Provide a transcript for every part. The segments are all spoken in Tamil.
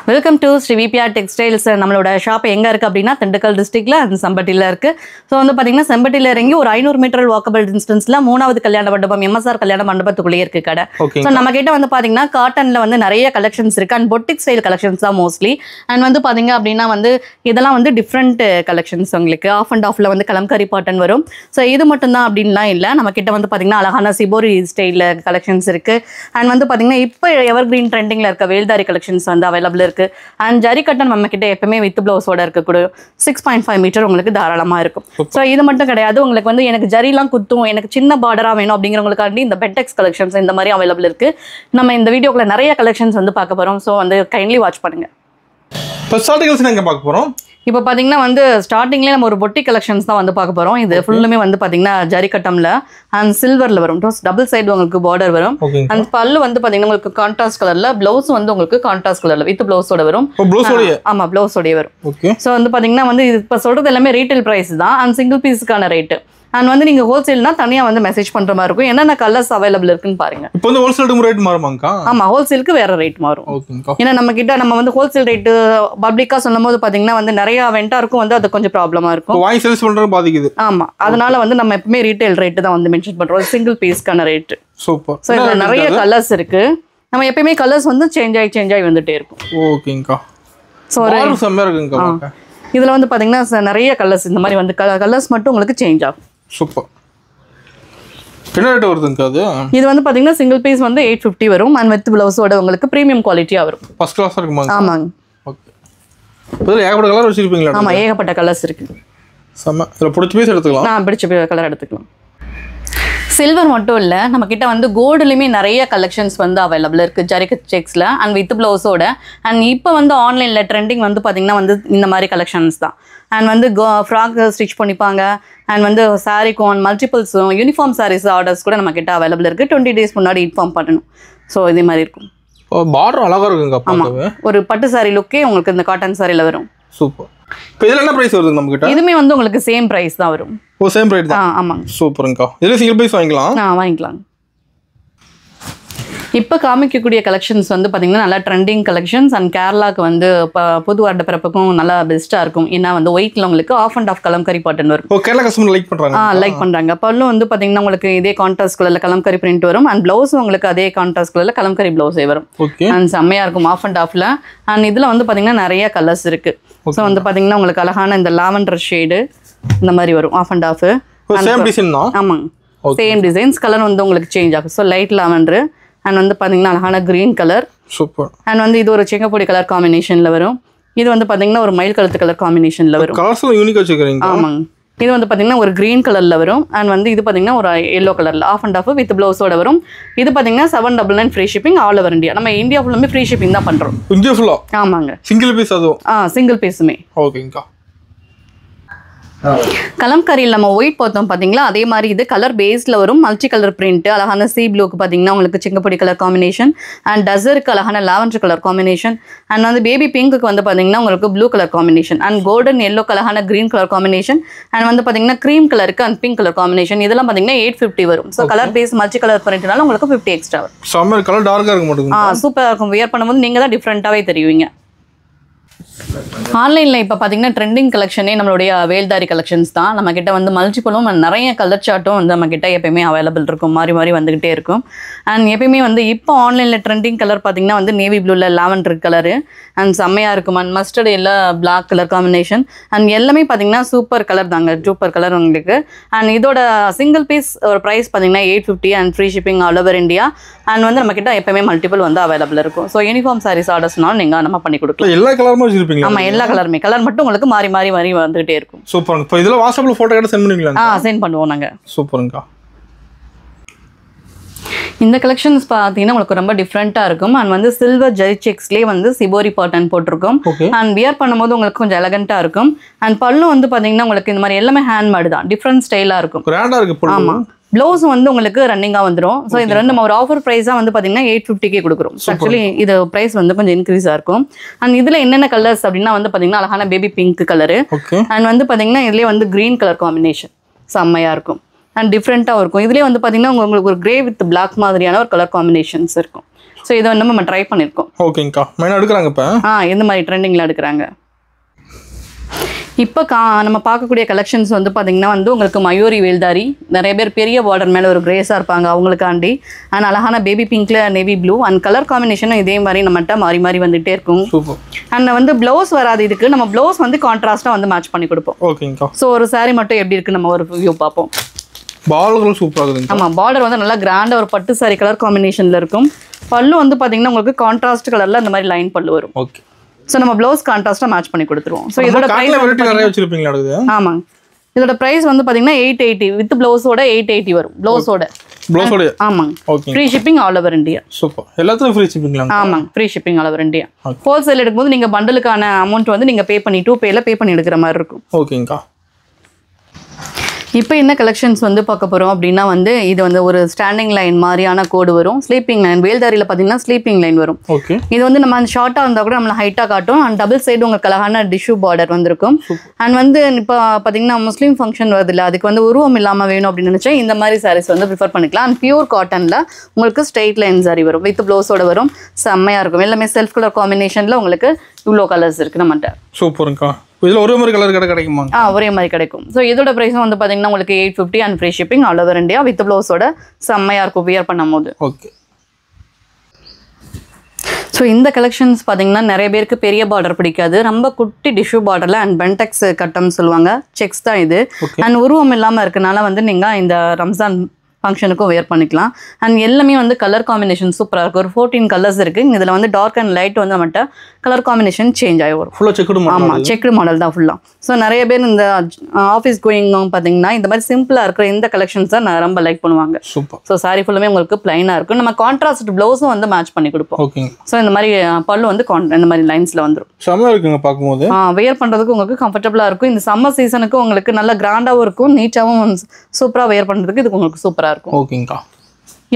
Welcome to Shri VPR textiles. நம்மளோட ஷாப் எங்கே இருக்குது அப்படின்னா திண்டுக்கல் டிஸ்ட்ரிக்டில் அந்த செம்பட்டியில் இருக்குது. ஸோ வந்து பார்த்தீங்கன்னா செம்பட்டியில் இறங்கி ஒரு 500 மீட்டர் வாக்கபிள் டிஸ்டன்ஸில் 3வது கல்யாண மண்டபம் MSR கல்யாண மண்டபத்துக்குள்ளேயே இருக்குது கடை. ஸோ நம்ம கிட்ட வந்து பார்த்தீங்கன்னா காட்டனில் வந்து நிறைய கலெக்ஷன்ஸ் இருக்குது அண்ட் பொட்டிக் ஸ்டைல் கலெக்ஷன்ஸ் தான் மோஸ்ட்லி. அண்ட் வந்து பார்த்தீங்க அப்படின்னா வந்து இதெல்லாம் வந்து டிஃப்ரெண்ட் கலெக்ஷன்ஸ். உங்களுக்கு ஆஃப் அண்ட் ஆஃபில் வந்து கலம்காரி பாட்டன் வரும். ஸோ இது மட்டும்தான் அப்படின்லாம் இல்லை, நம்ம கிட்ட வந்து பார்த்தீங்கன்னா அழகான சிபோரி ஸ்டைலில் கலெக்ஷன்ஸ் இருக்குது. அண்ட் வந்து பார்த்தீங்கன்னா இப்போ எவர் கிரீன் ட்ரெண்டிங்கில் இருக்க வேல்தாரி கலெக்ஷன்ஸ் வந்து அவைலபிள் இருக்குது. அண்ட் ஜரி கட்டன் நம்ம கிட்ட எப்பவுமே வித் பிளவுஸோட இருக்கக்கூடிய 6.5 மீட்டர் உங்களுக்கு தாராளமா இருக்கும். ஸோ இது மட்டும் கிடையாது, உங்களுக்கு வந்து எனக்கு ஜரிலாம் குத்தும், எனக்கு சின்ன பார்டரா வேணும் அப்படிங்கிறவங்களுக்காண்டி இந்த பெட்டெக்ஸ் கலெக்ஷன்ஸ் இந்த மாதிரி அவைலபிள் இருக்கு. நம்ம இந்த வீடியோக்குள்ள நிறைய கலெக்ஷன்ஸ் வந்து பார்க்க போறோம். ஸோ வந்து கைண்ட்லி வாட்ச் பண்ணுங்க. இப்போ பார்த்தீங்கன்னா வந்து ஸ்டார்டிங்லேயே நம்ம ஒரு பொட்டி கலெக்ஷன்ஸ் தான் வந்து பார்க்க போகிறோம். இது ஃபுல்லுமே வந்து பார்த்தீங்கன்னா ஜரி கட்டமில் அண்ட் சில்வரில் வரும். டபுள் சைடு உங்களுக்கு பார்டர் வரும். அண்ட் பல்லு வந்து பார்த்தீங்கன்னா உங்களுக்கு கான்ட்ராஸ்ட் கலரில், பிளவுஸ் வந்து உங்களுக்கு கான்ட்ராஸ்ட் கலரில் வித் பிளவுஸோட வரும். ஆமாம், பிளவுஸோடய வரும். ஸோ வந்து பார்த்தீங்கன்னா வந்து இப்போ சொல்கிறது எல்லாமே ரீட்டைல் ப்ரைஸ் தான் அண்ட் சிங்கிள் பீஸுக்கான ரேட்டு. அண்ட் வந்து நீங்கள் ஹோல்சேல்னா தனியாக வந்து மெசேஜ் பண்ணுற மாதிரி இருக்கும். என்னென்ன கலர்ஸ் அவைலபிள் இருக்குன்னு பாருங்க. இப்போ வந்து ஹோல்சேலுக்கு ரேட் மாறுமாங்கா? ஆமாம், ஹோல்சேலுக்கு வேற ரேட் மாறும். ஏன்னா நம்ம வந்து ஹோல்சேல் ரேட்டு பப்ளிக்காக சொல்லும் போது பார்த்தீங்கன்னா வந்து நிறைய வெண்டாருக்கும் வந்து அது கொஞ்சம் ப்ராப்ளமாக இருக்கும். வாங்கி சேல்ஸ் பண்ணுறது பாதிக்குது. ஆமாம், அதனால வந்து நம்ம எப்பவுமே ரீட்டைல் ரேட்டு தான் வந்து மென்ஷன் பண்ணுறோம், சிங்கிள் பீஸ்க்கான ரேட்டு. சூப்பர். ஸோ இதில் நிறைய கலர்ஸ் இருக்கு. நம்ம எப்பயுமே கலர்ஸ் வந்து சேஞ்ச் ஆகி வந்துட்டே இருக்கும். ஓகேங்கா. ஸோ இதில் வந்து பார்த்தீங்கன்னா நிறைய கலர்ஸ் இந்த மாதிரி வந்து கலர்ஸ் மட்டும் உங்களுக்கு சேஞ்ச் ஆகும். சூப்பர். என்ன ரேட் வருதுங்க அது? இது வந்து பாத்தீங்கன்னா சிங்கிள் பீஸ் வந்து 850 வரும் அண்ட் வித் பிளவுஸோட உங்களுக்கு பிரீமியம் குவாலிட்டியா வரும். ஃபர்ஸ்ட் கிளாஸா இருக்குமா? ஆமாங்க. ஓகே. இதுல ஏகப்பட்ட கலர் வச்சிருப்பீங்களா? ஆமா, ஏகப்பட்ட கலர்ஸ் இருக்கு. சம. இதுல பிடிச்ச பீஸ் எடுத்துக்கலாம். நான் பிடிச்ச கலர் எடுத்துக்கலாம். சில்வர் மட்டும் இல்லை, நம்ம கிட்ட வந்து கோல்டுலையுமே நிறைய கலெக்ஷன்ஸ் வந்து அவைலபிள் இருக்குது ஜரிகட் செக்ஸில் அண்ட் வித் ப்ளவுஸோட. அண்ட் இப்போ வந்து ஆன்லைனில் ட்ரெண்டிங் வந்து பார்த்திங்கன்னா வந்து இந்த மாதிரி கலெக்ஷன்ஸ் தான். அண்ட் வந்து ஃப்ராக் ஸ்டிச் பண்ணிப்பாங்க அண்ட் வந்து சாரீக்கும் மல்டிபிள்ஸும் யூனிஃபார்ம் சாரீஸ் ஆர்டர்ஸ் கூட நம்ம கிட்ட அவைலபிள் இருக்குது. 20 days முன்னாடி இன்ஃபார்ம் பண்ணணும். ஸோ இதே மாதிரி இருக்கும். பார்டர் அழகாக இருக்குங்க. ஆமாம், ஒரு பட்டு சாரி லுக்கே உங்களுக்கு இந்த காட்டன் சாரியில் வரும். சூப்பர். இப்போ இதெல்லாம் என்ன பிரைஸ் வருது நம்ம கிட்ட? இதுமே வந்து உங்களுக்கு சேம் பிரைஸ் தான் வரும். ஓ, சேம் பிரைஸ் தான். ஆமாங்க. சூப்பருங்கா. இதுல சிங்கிள் பீஸ் வாங்கிக்கலாம். வாங்கிக்கலாம். இப்போ காமிக்கக்கூடிய கலெக்ஷன்ஸ் வந்து பார்த்தீங்கன்னா நல்லா ட்ரெண்டிங் கலெக்ஷன்ஸ் அண்ட் கேரளாவுக்கு வந்து புது வருட பிறப்புக்கும் நல்லா பெஸ்ட்டாக இருக்கும். ஏன்னா வந்து ஒயிட்ல உங்களுக்கு ஆஃப் அண்ட் ஆஃப் கலம்கரி பாட்டன் வரும். ஓ, கேரளா கஸ்டமர் லைக் பண்ணுறாங்க. லைக் பண்ணுறாங்க. பல்லும் வந்து பார்த்தீங்கன்னா உங்களுக்கு இதே கான்ட்ராஸ்ட் கலரில் கலம்கரி பிரிண்ட் வரும் அண்ட் ப்ளவுஸும் உங்களுக்கு அதே கான்ட்ராஸ்ட் கலரில் கலம்கரி ப்ளவுஸே வரும். அண்ட் செம்மையாக இருக்கும் ஆஃப் அண்ட் ஆஃபில். அண்ட் இதில் வந்து பார்த்தீங்கன்னா நிறைய கலர்ஸ் இருக்குது. ஸோ வந்து பார்த்தீங்கன்னா உங்களுக்கு அழகான இந்த லாவெண்டர் ஷேடு இந்த மாதிரி வரும் ஆஃப் அண்ட் ஆஃப். ஆமாங்க, சேம் டிசைன்ஸ். கலர் வந்து உங்களுக்கு சேஞ்ச் ஆகும். ஸோ லைட் லாவெண்டர் அண்ட் வந்து பார்த்தீங்கன்னா அழகான கிரீன் கலர். சூப்பர். அண்ட் வந்து இது ஒரு செங்கப்பொடி கலர் காம்பினேஷனில் வரும். இது வந்து பார்த்தீங்கன்னா ஒரு மயில் கலத்து கலர் காம்பினேஷனில் வரும். ஆமாங்க. இது வந்து பார்த்தீங்கன்னா ஒரு கிரீன் கலரில் வரும் அண்ட் வந்து இது பார்த்தீங்கன்னா ஒரு எல்லோ கலரில் ஆஃப் அண்ட் ஆஃப் வித் ப்ளவுஸோட வரும். இது பார்த்தீங்கன்னா 799 free shipping all over India. நம்ம இந்தியா ஃபுல்லாமே ஃப்ரீ ஷிப்பிங் தான் பண்ணுறோம். இந்தியா ஃபுல்லா? ஆமாங்க. சிங்கிள் பீஸ் அதுவும்? சிங்கிள் பீஸுமே. ஓகேங்கா. கலம்கரியில் நம்ம ஒயிட் பார்த்தோம் பார்த்தீங்களா, அதே மாதிரி இது கலர் பேஸில் வரும். Multi colour print. அழகான சி ப்ளூக்கு பார்த்தீங்கன்னா உங்களுக்கு செங்கப்பொடி கலர் காம்பினேஷன் அண்ட் டசருக்கு அழகான லாவெண்டர் கலர் காம்பினேஷன் அண்ட் வந்து பேபி பிங்க்கு வந்து பார்த்தீங்கன்னா உங்களுக்கு blue colour combination and golden yellow அழகான கிரீன் கலர் காம்பினேஷன் அண்ட் வந்து பார்த்தீங்கன்னா க்ரீம் கலருக்கு அண்ட் பிங்க் கலர் காம்பினேஷன். இதெல்லாம் பார்த்தீங்கன்னா 850 வரும். So colour base multi colour பிரிண்ட்னால உங்களுக்கு 50 எக்ஸ்ட்ரா வரும். சம்மர் கலர் டார்க்காக இருக்க மாட்டேங்குது. சூப்பராக இருக்கும். வியர் பண்ணும்போது நீங்கள் தான் டிஃப்ரெண்ட்டாகவே தெரியுவீங்க. ஆன்லைனில் இப்போ பார்த்தீங்கன்னா ட்ரெண்டிங் கலெக்ஷனே நம்மளுடைய வேல்தாரி கலெக்ஷன்ஸ் தான். நம்ம கிட்ட வந்து மல்டிபிளும் நிறைய கலர் சார்ட்டும் வந்து நம்ம கிட்ட எப்பயுமே அவைலபிள் இருக்கும். மாறி வந்துகிட்டே இருக்கும். அண்ட் எப்பயுமே வந்து இப்போ ஆன்லைனில் ட்ரெண்டிங் கலர் பார்த்தீங்கன்னா வந்து நேவி ப்ளூவில் லாவெண்டர் கலரு அண்ட் செம்மையாக இருக்கும். அண்ட் மஸ்டர்ட் எல்லாம் பிளாக் கலர் காம்பினேஷன் அண்ட் எல்லாமே பார்த்தீங்கன்னா சூப்பர் கலர் தாங்க, சூப்பர் கலர் உங்களுக்கு. அண்ட் இதோட சிங்கிள் பீஸ் ஒரு ப்ரைஸ் பார்த்தீங்கன்னா 850 and free shipping all over India. And வந்து நம்ம கிட்ட எப்பயுமே மல்டிபிள் வந்து அவைலபிள் இருக்கும். ஸோ யூனிஃபார்ம் சாரீஸ் ஆர்டர்ஸ்னாலும் நீங்கள் நம்ம பண்ணி கொடுக்கலாம். எல்லா கலருமே வச்சிருப்பீங்க? ஆமா, எல்லா கலருமே. கலர் மட்டும் உங்களுக்கு மாறி வந்துகிட்டே இருக்கும். சூப்பர். இப்போ இதெல்லாம் வாட்ஸ்அப்ல போட்டோ எடுத்து சென்ட் பண்ணுவீங்களா? சென்ட் பண்ணுவோம் நாங்க. சூப்பர்ங்கா. இந்த கலெக்ஷன்ஸ் பார்த்தீங்கன்னா உங்களுக்கு ரொம்ப டிஃப்ரெண்ட்டாக இருக்கும். அண்ட் வந்து சில்வர் ஜரி செக்ஸ்லேயே வந்து சிபோரி பாட்டன் போட்டிருக்கும். அண்ட் வியர் பண்ணும்போது உங்களுக்கு கொஞ்சம் எலகண்ட்டாக இருக்கும். அண்ட் பல்லும் வந்து பார்த்தீங்கன்னா உங்களுக்கு இந்த மாதிரி எல்லாமே ஹேண்ட்மேடு தான், டிஃப்ரெண்ட் ஸ்டைலாக இருக்கும். ஆமாம். ப்ளவுஸ் வந்து உங்களுக்கு ரன்னிங்காக வந்துடும். ஸோ இது ரெண்டு ஒரு ஆஃபர் ப்ரைஸாக வந்து பார்த்தீங்கன்னா 850 கொடுக்குறோம். ஆக்சுவலி இது ப்ரைஸ் வந்து கொஞ்சம் இன்க்ரீஸாக இருக்கும். அண்ட் இதில் என்னென்ன கலர்ஸ் அப்படின்னா வந்து பார்த்தீங்கன்னா அழகான பேபி பிங்க் கலரு அண்ட் வந்து பார்த்தீங்கன்னா இதுலேயே வந்து க்ரீன் கலர் காம்பினேஷன் செம்மையாக இருக்கும் அண்ட் டிஃப்ரெண்ட்டாக இருக்கும். இதுலேயே வந்து பார்த்தீங்கன்னா உங்களுக்கு ஒரு கிரே வித் பிளாக் மாதிரியான ஒரு கலர் காம்பினேஷன்ஸ் இருக்கும். ஸோ இதை வந்து நம்ம ட்ரை பண்ணியிருக்கோம். ஓகேங்கக்கா. மெயினாக எடுக்கிறாங்க இப்போ. இந்த மாதிரி ட்ரெண்டிங்கில் எடுக்கிறாங்க. இப்போ நம்ம பார்க்கக்கூடிய கலெக்ஷன்ஸ் வந்து பார்த்தீங்கன்னா வந்து உங்களுக்கு மயூரி வேல்தாரி, நிறைய பேர் பெரிய பார்டர் மேலே ஒரு கிரேஸாக இருப்பாங்க அவங்களுக்காண்டி, அண்ட் அழகான பேபி பிங்க்ல நேவி ப்ளூ அண்ட் கலர் காம்பினேஷனும் இதே மாதிரி நம்மகிட்ட மாறி மாறி வந்துகிட்டே இருக்கும். அண்ட் வந்து ப்ளவுஸ் வராது இதுக்கு, நம்ம ப்ளவுஸ் வந்து கான்ட்ராஸ்ட்டாக வந்து மேட்ச் பண்ணி கொடுப்போம். ஓகேங்கக்கா. ஸோ ஒரு சாரீ மட்டும் எப்படி இருக்குது நம்ம ஒரு வியூ பார்ப்போம். பார்டர் சூப்பராக இருக்குது. ஆமாம், பார்டர் வந்து நல்லா கிராண்டாக ஒரு பட்டு சாரி கலர் காம்பினேஷனில் இருக்கும். பல்லு வந்து பார்த்தீங்கன்னா உங்களுக்கு கான்ட்ராஸ்ட் கலரில் அந்த மாதிரி லைன் பல்லு வரும். ஓகே. ஸோ நம்ம ப்ளவுஸ் கான்ட்ராஸ்ட்டாக மேட்ச் பண்ணி கொடுத்துருவோம். ஸோ இதோட ப்ரைஸ் நிறைய வச்சிருப்பீங்களா? ஆமாங்க, இதோட ப்ரைஸ் வந்து பார்த்தீங்கன்னா 880 வித் ப்ளவுஸோட 880 வரும். ப்ளவுஸோட. ஆமாங்க. Free shipping all over India. Super. எல்லாத்துக்கும் ஃப்ரீ ஷிப்பிங். ஆமாங்க, free shipping all over India. Wholesale எடுக்கும்போது நீங்கள் பண்டலுக்கான அமௌண்ட் வந்து நீங்கள் பே பண்ணி 2 பே பண்ணி எடுக்கிற மாதிரி இருக்கும். ஓகேங்கக்கா. இப்போ என்ன கலெக்ஷன்ஸ் வந்து பார்க்க போகிறோம் அப்படின்னா வந்து இது வந்து ஒரு ஸ்டாண்டிங் லைன் மாதிரியான கோடு வரும். ஸ்லீப்பிங் லைன் வேல்தாரியில் பார்த்தீங்கன்னா ஸ்லீப்பிங் லைன் வரும். ஓகே. இது வந்து நம்ம ஷார்ட்டாக இருந்தால் கூட நம்மளை ஹைட்டாக காட்டும். அண்ட் டபுள் சைடு உங்களுக்கு அழகான டிஷ்யூ பார்டர் வந்திருக்கும். அண்ட் வந்து இப்போ பார்த்தீங்கன்னா முஸ்லீம் ஃபங்க்ஷன் வருது இல்லை, அதுக்கு வந்து உருவம் இல்லாமல் வேணும் அப்படின்னு நினச்சா இந்த மாதிரி சாரீஸ் வந்து ப்ரிஃபர் பண்ணிக்கலாம். அண்ட் பியூர் காட்டனில் உங்களுக்கு ஸ்ட்ரெயிட் லைன் சாரி வரும், வித் ப்ளவுஸோட வரும். செம்மையாக இருக்கும். எல்லாமே செல்ஃப் கலர் காம்பினேஷனில் உங்களுக்கு இவ்வளோ கலர்ஸ் இருக்குது நம்மகிட்ட. சூப்பருங்கக்கா. இதில் ஒரே மாதிரி கலர் கிடைக்குமா? ஒரே மாதிரி கிடைக்கும். ஸோ இதோட ப்ரைஸும் வந்து பார்த்தீங்கன்னா உங்களுக்கு 850 and free shipping all over India with ப்ளவுஸோட செம்மையாக இருக்கும் வியர் பண்ணும் போது. ஓகே. ஸோ இந்த கலெக்ஷன்ஸ் பார்த்தீங்கன்னா நிறைய பேருக்கு பெரிய பார்டர் பிடிக்காது. ரொம்ப குட்டி டிஷ்யூ பார்டரில் அண்ட் பென்டெக்ஸ் கட்டம்னு சொல்லுவாங்க, செக்ஸ் தான் இது. அண்ட் உருவம் இல்லாமல் இருக்கனால வந்து நீங்கள் இந்த ரம்ஜான் ஃபங்க்ஷனுக்கும் வேர் பண்ணிக்கலாம். அண்ட் எல்லாமே வந்து கலர் காம்பினேஷன் சூப்பராக இருக்கும். ஒரு 14 கலர்ஸ் இருக்குது. இதில் வந்து டார்க் அண்ட் லைட் வந்து நம்மகிட்ட கலர் காம்பினேஷன் சேஞ்ச் ஆகி வரும். ஃபுல்லாக செக்குடு மாடல். ஆமாம், செக்குடு மாடல் தான் ஃபுல்லாக. ஸோ நிறைய பேர் இந்த ஆஃபீஸ் கோயிங் பார்த்தீங்கன்னா இந்த மாதிரி சிம்பிளாக இருக்கிற இந்த கலெக்ஷன்ஸ் தான் ரொம்ப லைக் பண்ணுவாங்க. சூப்பர். ஸோ சாரி ஃபுல்லுமே உங்களுக்கு பிளைனாக இருக்கும். நம்ம கான்ட்ராஸ்ட் ப்ளவுஸும் வந்து மேட்ச் பண்ணி கொடுப்போம். ஓகே. ஸோ இந்த மாதிரி பல்லு வந்து இந்த மாதிரி லைன்ஸில் வந்துடும். செம்மையாக இருக்குங்க பார்க்கும்போது. வேர் பண்ணுறதுக்கு உங்களுக்கு கம்ஃபர்டபுளாக இருக்கும். இந்த சம்மர் சீசனுக்கு உங்களுக்கு நல்லா கிராண்டாகவும் இருக்கும், நீட்டாகவும் சூப்பராக வேர் பண்ணுறதுக்கு இது உங்களுக்கு சூப்பராக இருக்கும். ஓகேங்கக்கா.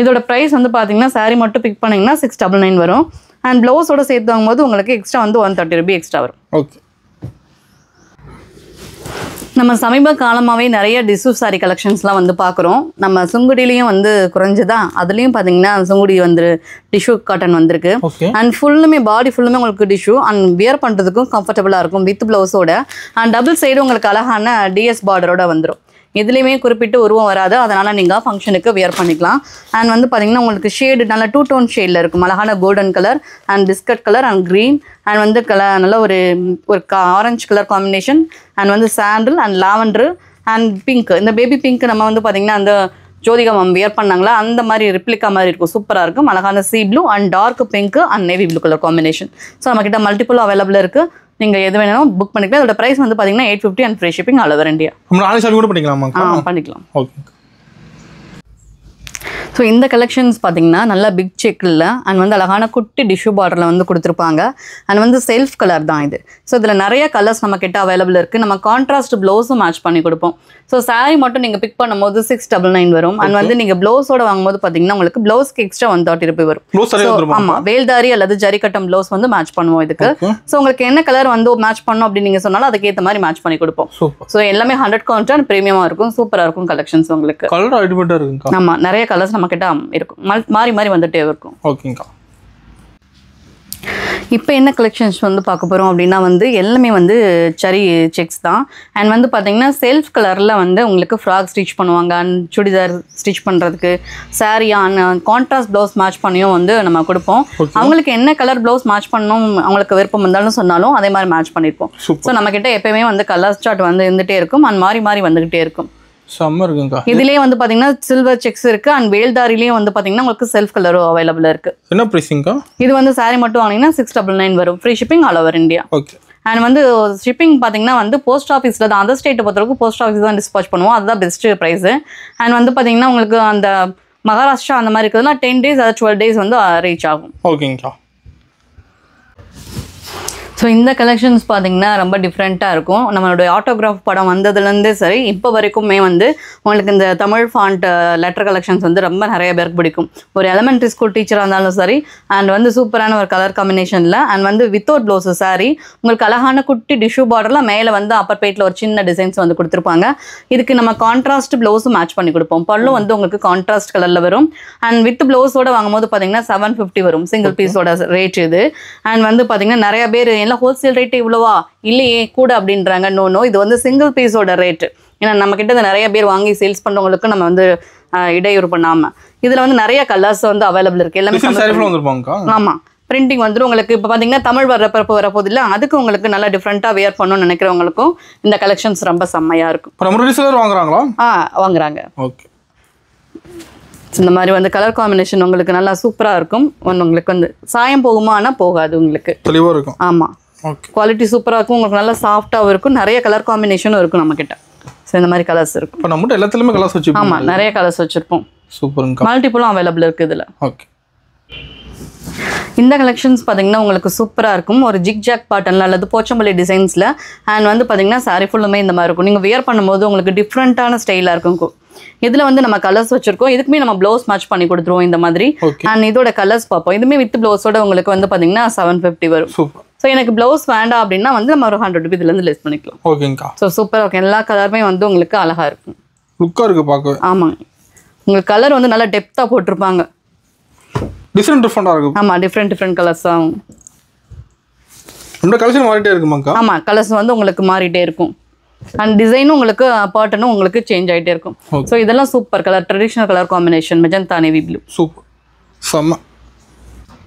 இதோட ப்ரைஸ் வந்து பார்த்தீங்கன்னா சாரீ மட்டும் பிக் பண்ணிங்கன்னா 699 வரும். அண்ட் ப்ளவுஸோட சேர்த்து வாங்கும்போது உங்களுக்கு எக்ஸ்ட்ரா வந்து 130 ரூபி எக்ஸ்ட்ரா வரும். ஓகே. நம்ம சமீப காலமாகவே நிறைய டிஷ்யூ சாரி கலெக்ஷன்ஸ்லாம் வந்து பார்க்குறோம். நம்ம சுங்குடிலையும் வந்து குறைஞ்சுதான், அதுலேயும் பார்த்தீங்கன்னா சுங்குடி வந்து டிஷ்யூ காட்டன் வந்திருக்கு. அண்ட் ஃபுல்லுமே பாடி ஃபுல்லுமே உங்களுக்கு டிஷ்யூ அண்ட் வியர் பண்ணுறதுக்கும் கம்ஃபர்டபுளாக இருக்கும் வித் ப்ளவுஸோட. அண்ட் டபுள் சைடு உங்களுக்கு அழகான டிஎஸ் பார்டரோட வந்துடும். இதுலேயுமே குறிப்பிட்டு உருவம் வராது, அதனால் நீங்கள் ஃபங்க்ஷனுக்கு வியர் பண்ணிக்கலாம். அண்ட் வந்து பார்த்தீங்கன்னா உங்களுக்கு ஷேடு நல்ல 2 டோன் ஷேடில் இருக்கும். அழகான golden colour and biscuit colour and green and வந்து நல்ல ஒரு ஆரஞ்சு கலர் காம்பினேஷன் அண்ட் வந்து சாண்டில் அண்ட் லாவெண்டர் அண்ட் பிங்க். இந்த பேபி பிங்க் நம்ம வந்து பார்த்தீங்கன்னா அந்த ஜோதிகா மேம் வியர் பண்ணாங்களா அந்த மாதிரி ரிப்ளிகா மாதிரி இருக்கும், சூப்பராக இருக்கும். அழகான sea blue and dark pink and navy blue colour combination. So நம்மக்கிட்ட மல்டிபிள் அவைலபிள் இருக்குது. நீங்கள் எது வேணாலும் புக் பண்ணிக்கலாம். அதோட ப்ரைஸ் வந்து பார்த்தீங்கன்னா 850 and free shipping all over India. நம்ம ஆன்லைன் ஷாப்பிங் கூட பண்ணிக்கலாமா? பண்ணிக்கலாம். ஓகே. ஸோ இந்த கலெக்ஷன்ஸ் பார்த்தீங்கன்னா நல்லா பிக் செக்கில் அண்ட் வந்து அழகான குட்டி டிஷ்யூ பார்டரில் வந்து கொடுத்துருப்பாங்க. அண்ட் வந்து செல்ஃப் கலர் தான் இது. ஸோ இதில் நிறைய கலர்ஸ் நம்ம கிட்ட அவைலபிள் இருக்குது. நம்ம கான்ட்ராஸ்ட் ப்ளவுஸும் மேட்ச் பண்ணி கொடுப்போம். ஸோ சாரீ மட்டும் நீங்கள் பிக் பண்ணும்போது 699 வரும். அண்ட் வந்து நீங்கள் ப்ளவுஸோட வாங்கும்போது பார்த்தீங்கன்னா உங்களுக்கு ப்ளவுஸ்க்கு எக்ஸ்ட்ரா 130 ரூபி வரும். ஆமாம், வேல்தாரி அல்லது ஜரிக்கட்டம் ப்ளவுஸ் வந்து மேட்ச் பண்ணுவோம் இதுக்கு. ஸோ உங்களுக்கு என்ன கலர் வந்து மேட்ச் பண்ணணும் அப்படின்னு நீங்கள் சொன்னாலும் அதுக்கேற்ற மாதிரி மேட்ச் பண்ணி கொடுப்போம். ஸோ எல்லாமே 100 கவுண்ட் அண்ட் ப்ரீமியமாக இருக்கும். சூப்பராக இருக்கும் கலெக்ஷன்ஸ் உங்களுக்கு. ஆமாம், நிறைய கலர்ஸ் நம்ம கிட்ட இருக்கும், மாறி மாறி வந்துட்டே இருக்கும். ஓகேங்கா. இப்போ என்ன கலெக்ஷன்ஸ் வந்து பார்க்க போகிறோம் அப்படின்னா வந்து எல்லாமே வந்து சரி செக்ஸ் தான். அண்ட் வந்து பார்த்தீங்கன்னா செல்ஃப் கலரில் வந்து உங்களுக்கு ஃப்ராக் ஸ்டிச் பண்ணுவாங்க அண்ட் சுடிதார் ஸ்டிச் பண்ணுறதுக்கு sari and contrast blouse match பண்ணியும் வந்து நம்ம கொடுப்போம். அவங்களுக்கு என்ன கலர் ப்ளவுஸ் மேட்ச் பண்ணணும் அவங்களுக்கு விருப்பம் இருந்தாலும் சொன்னாலும் அதே மாதிரி மேட்ச் பண்ணியிருப்போம். ஸோ நம்மக்கிட்ட எப்பயுமே வந்து கலர் சார்ட் வந்து இருந்துகிட்டே இருக்கும் அண்ட் மாறி மாறி வந்துகிட்டே இருக்கும். இதுலயே வந்து பாத்தீங்கன்னா சில்வர் செக்ஸ் இருக்கு அண்ட் வேல்தாரிலயும் வந்து பாத்தீங்கன்னா உங்களுக்கு செல்ஃப் கலரும் அவைலபிள் இருக்கு. என்ன பிரைசிங்கா? இது வந்து சாரி மட்டும் வாங்கினீங்கன்னா 699 வரும். Free shipping all over India. Okay. And வந்து ஷிப்பிங் பாத்தீங்கன்னா வந்து போஸ்ட் ஆஃபீஸ்ல தான், அதர் ஸ்டேட்டை பொறுத்தவரைக்கும் போஸ்ட் ஆஃபீஸ் தான் டிஸ்பாச் பண்ணுவோம், அதுதான் பெஸ்ட் பிரைஸ். அண்ட் வந்து பாத்தீங்கன்னா உங்களுக்கு அந்த மகாராஷ்டிரா அந்த மாதிரி இருக்குதுன்னா 10 days அது 12 days வந்து ரீச் ஆகும். ஓகேங்கா. ஸோ இந்த கலெக்ஷன்ஸ் பார்த்தீங்கன்னா ரொம்ப டிஃப்ரெண்ட்டாக இருக்கும். நம்மளுடைய ஆட்டோகிராஃப் படம் வந்ததுலேருந்தே சரி இப்போ வரைக்குமே வந்து உங்களுக்கு இந்த தமிழ் ஃபாண்ட் லெட்டர் கலெக்ஷன்ஸ் வந்து ரொம்ப நிறைய பேருக்கு பிடிக்கும். ஒரு எலிமெண்ட்ரி ஸ்கூல் டீச்சராக இருந்தாலும் சரி அண்ட் வந்து சூப்பரான ஒரு கலர் காம்பினேஷனில் அண்ட் வந்து வித்தவுட் ப்ளவுஸு சாரி உங்களுக்கு அழகான குட்டி டிஷ்யூ பார்டரில் மேலே வந்து அப்பர் பேட்டில் ஒரு சின்ன டிசைன்ஸ் வந்து கொடுத்துருப்பாங்க. இதுக்கு நம்ம கான்ட்ராஸ்ட் ப்ளவுஸும் மேட்ச் பண்ணி கொடுப்போம். பல்லு வந்து உங்களுக்கு கான்ட்ராஸ்ட் கலரில் வரும் அண்ட் வித் ப்ளவுஸோட வாங்கும்போது பார்த்தீங்கன்னா 750 வரும் சிங்கிள் பீஸோட ரேட் இது. அண்ட் வந்து பார்த்தீங்கன்னா நிறைய பேர் எல்லாம் ஹோல்சேல் ரேட்டு இவ்வளோவா இல்லையே கூட அப்படின்றாங்க. நோ இது வந்து சிங்கிள் பீஸோட ரேட்டு. ஏன்னா நம்ம கிட்ட நிறைய பேர் வாங்கி சேல்ஸ் பண்ணுறவங்களுக்கு நம்ம வந்து இடையூறு பண்ணாமல் இதில் வந்து நிறைய கலர்ஸ் வந்து அவைலபிள் இருக்குது. எல்லாமே ஆமாம் பிரிண்டிங் வந்துடும் உங்களுக்கு. இப்போ பார்த்தீங்கன்னா தமிழ் வரப்போது இல்லை அதுக்கு உங்களுக்கு நல்லா டிஃப்ரெண்ட்டாக வியர் பண்ணணும்னு நினைக்கிறவங்களுக்கும் இந்த கலெக்ஷன்ஸ் ரொம்ப செம்மையாக இருக்கும். வாங்குறாங்களா? வாங்குறாங்க. ஓகே. இந்த மாதிரி வந்து கலர் காம்பினேஷன் உங்களுக்கு நல்லா சூப்பராக இருக்கும். உங்களுக்கு வந்து சாயம் போகுமா ஆனால் போகாது உங்களுக்கு தெளிவாக இருக்கும். ஆமாம் குவாலிட்டி சூப்பராக இருக்கும். உங்களுக்கு நல்லா சாஃப்டாகவும் இருக்கும். நிறைய கலர் காம்பினேஷனும் இருக்கும் நம்மக்கிட்ட. ஸோ இந்த மாதிரி கலர்ஸ் இருக்கும். இப்போ நம்மகிட்ட எல்லாத்துலேயுமே கலர்ஸ் வச்சுருப்போம். ஆமாம் நிறைய கலர்ஸ் வச்சுருப்போம். சூப்பருங்க. மல்டிபிளும் அவைலபிள் இருக்குது இதில். ஓகே. இந்த கலெக்ஷன்ஸ் பார்த்தீங்கன்னா உங்களுக்கு சூப்பராக இருக்கும். ஒரு ஜிக் ஜாக் பேட்டர்னில் அல்லது போச்சம்பள்ளி டிசைன்ஸில் அண்ட் வந்து பார்த்தீங்கன்னா சாரி ஃபுல்லுமே இந்த மாதிரி இருக்கும். நீங்கள் வியர் பண்ணும்போது உங்களுக்கு டிஃப்ரெண்ட்டான ஸ்டைலாக இருக்கும். இதில் வந்து நம்ம கலர்ஸ் வச்சுருக்கோம். இதுக்குமே நம்ம ப்ளவுஸ் மேட்ச் பண்ணி கொடுத்துருவோம் இந்த மாதிரி. அண்ட் இதோட கலர்ஸ் பார்ப்போம். இதுவுமே வித் ப்ளவுஸோட உங்களுக்கு வந்து பார்த்தீங்கன்னா 750 வரும். ஸோ எனக்கு ப்ளவுஸ் வேண்டாம் அப்படின்னா வந்து நம்ம ஒரு 100 ரூபீ இதுலேருந்து லெஸ் பண்ணிக்கலாம். ஓகேங்கக்கா. So super. ஓகே. எல்லா கலருமே வந்து உங்களுக்கு அழகாக இருக்கும். லுக்காக இருக்குது பார்க்க. ஆமாங்க. உங்களுக்கு கலர் வந்து நல்லா டெப்த்தாக போட்டிருப்பாங்க. டிஃப்ரெண்டாக இருக்கும். ஆமாம் டிஃப்ரெண்ட் கலர்ஸ் ஆகும். இந்த கலெக்ஷன் மாறிட்டே இருக்குமாக்கா? ஆமாம் கலர்ஸ் வந்து உங்களுக்கு மாறிட்டே இருக்கும். அண்ட் டிசைனும் உங்களுக்கு பேட்டர்னும் உங்களுக்கு சேஞ்ச் ஆகிட்டே இருக்கும். ஸோ இதெல்லாம் super colour traditional colour combination magenta navy blue. Super செம்ம.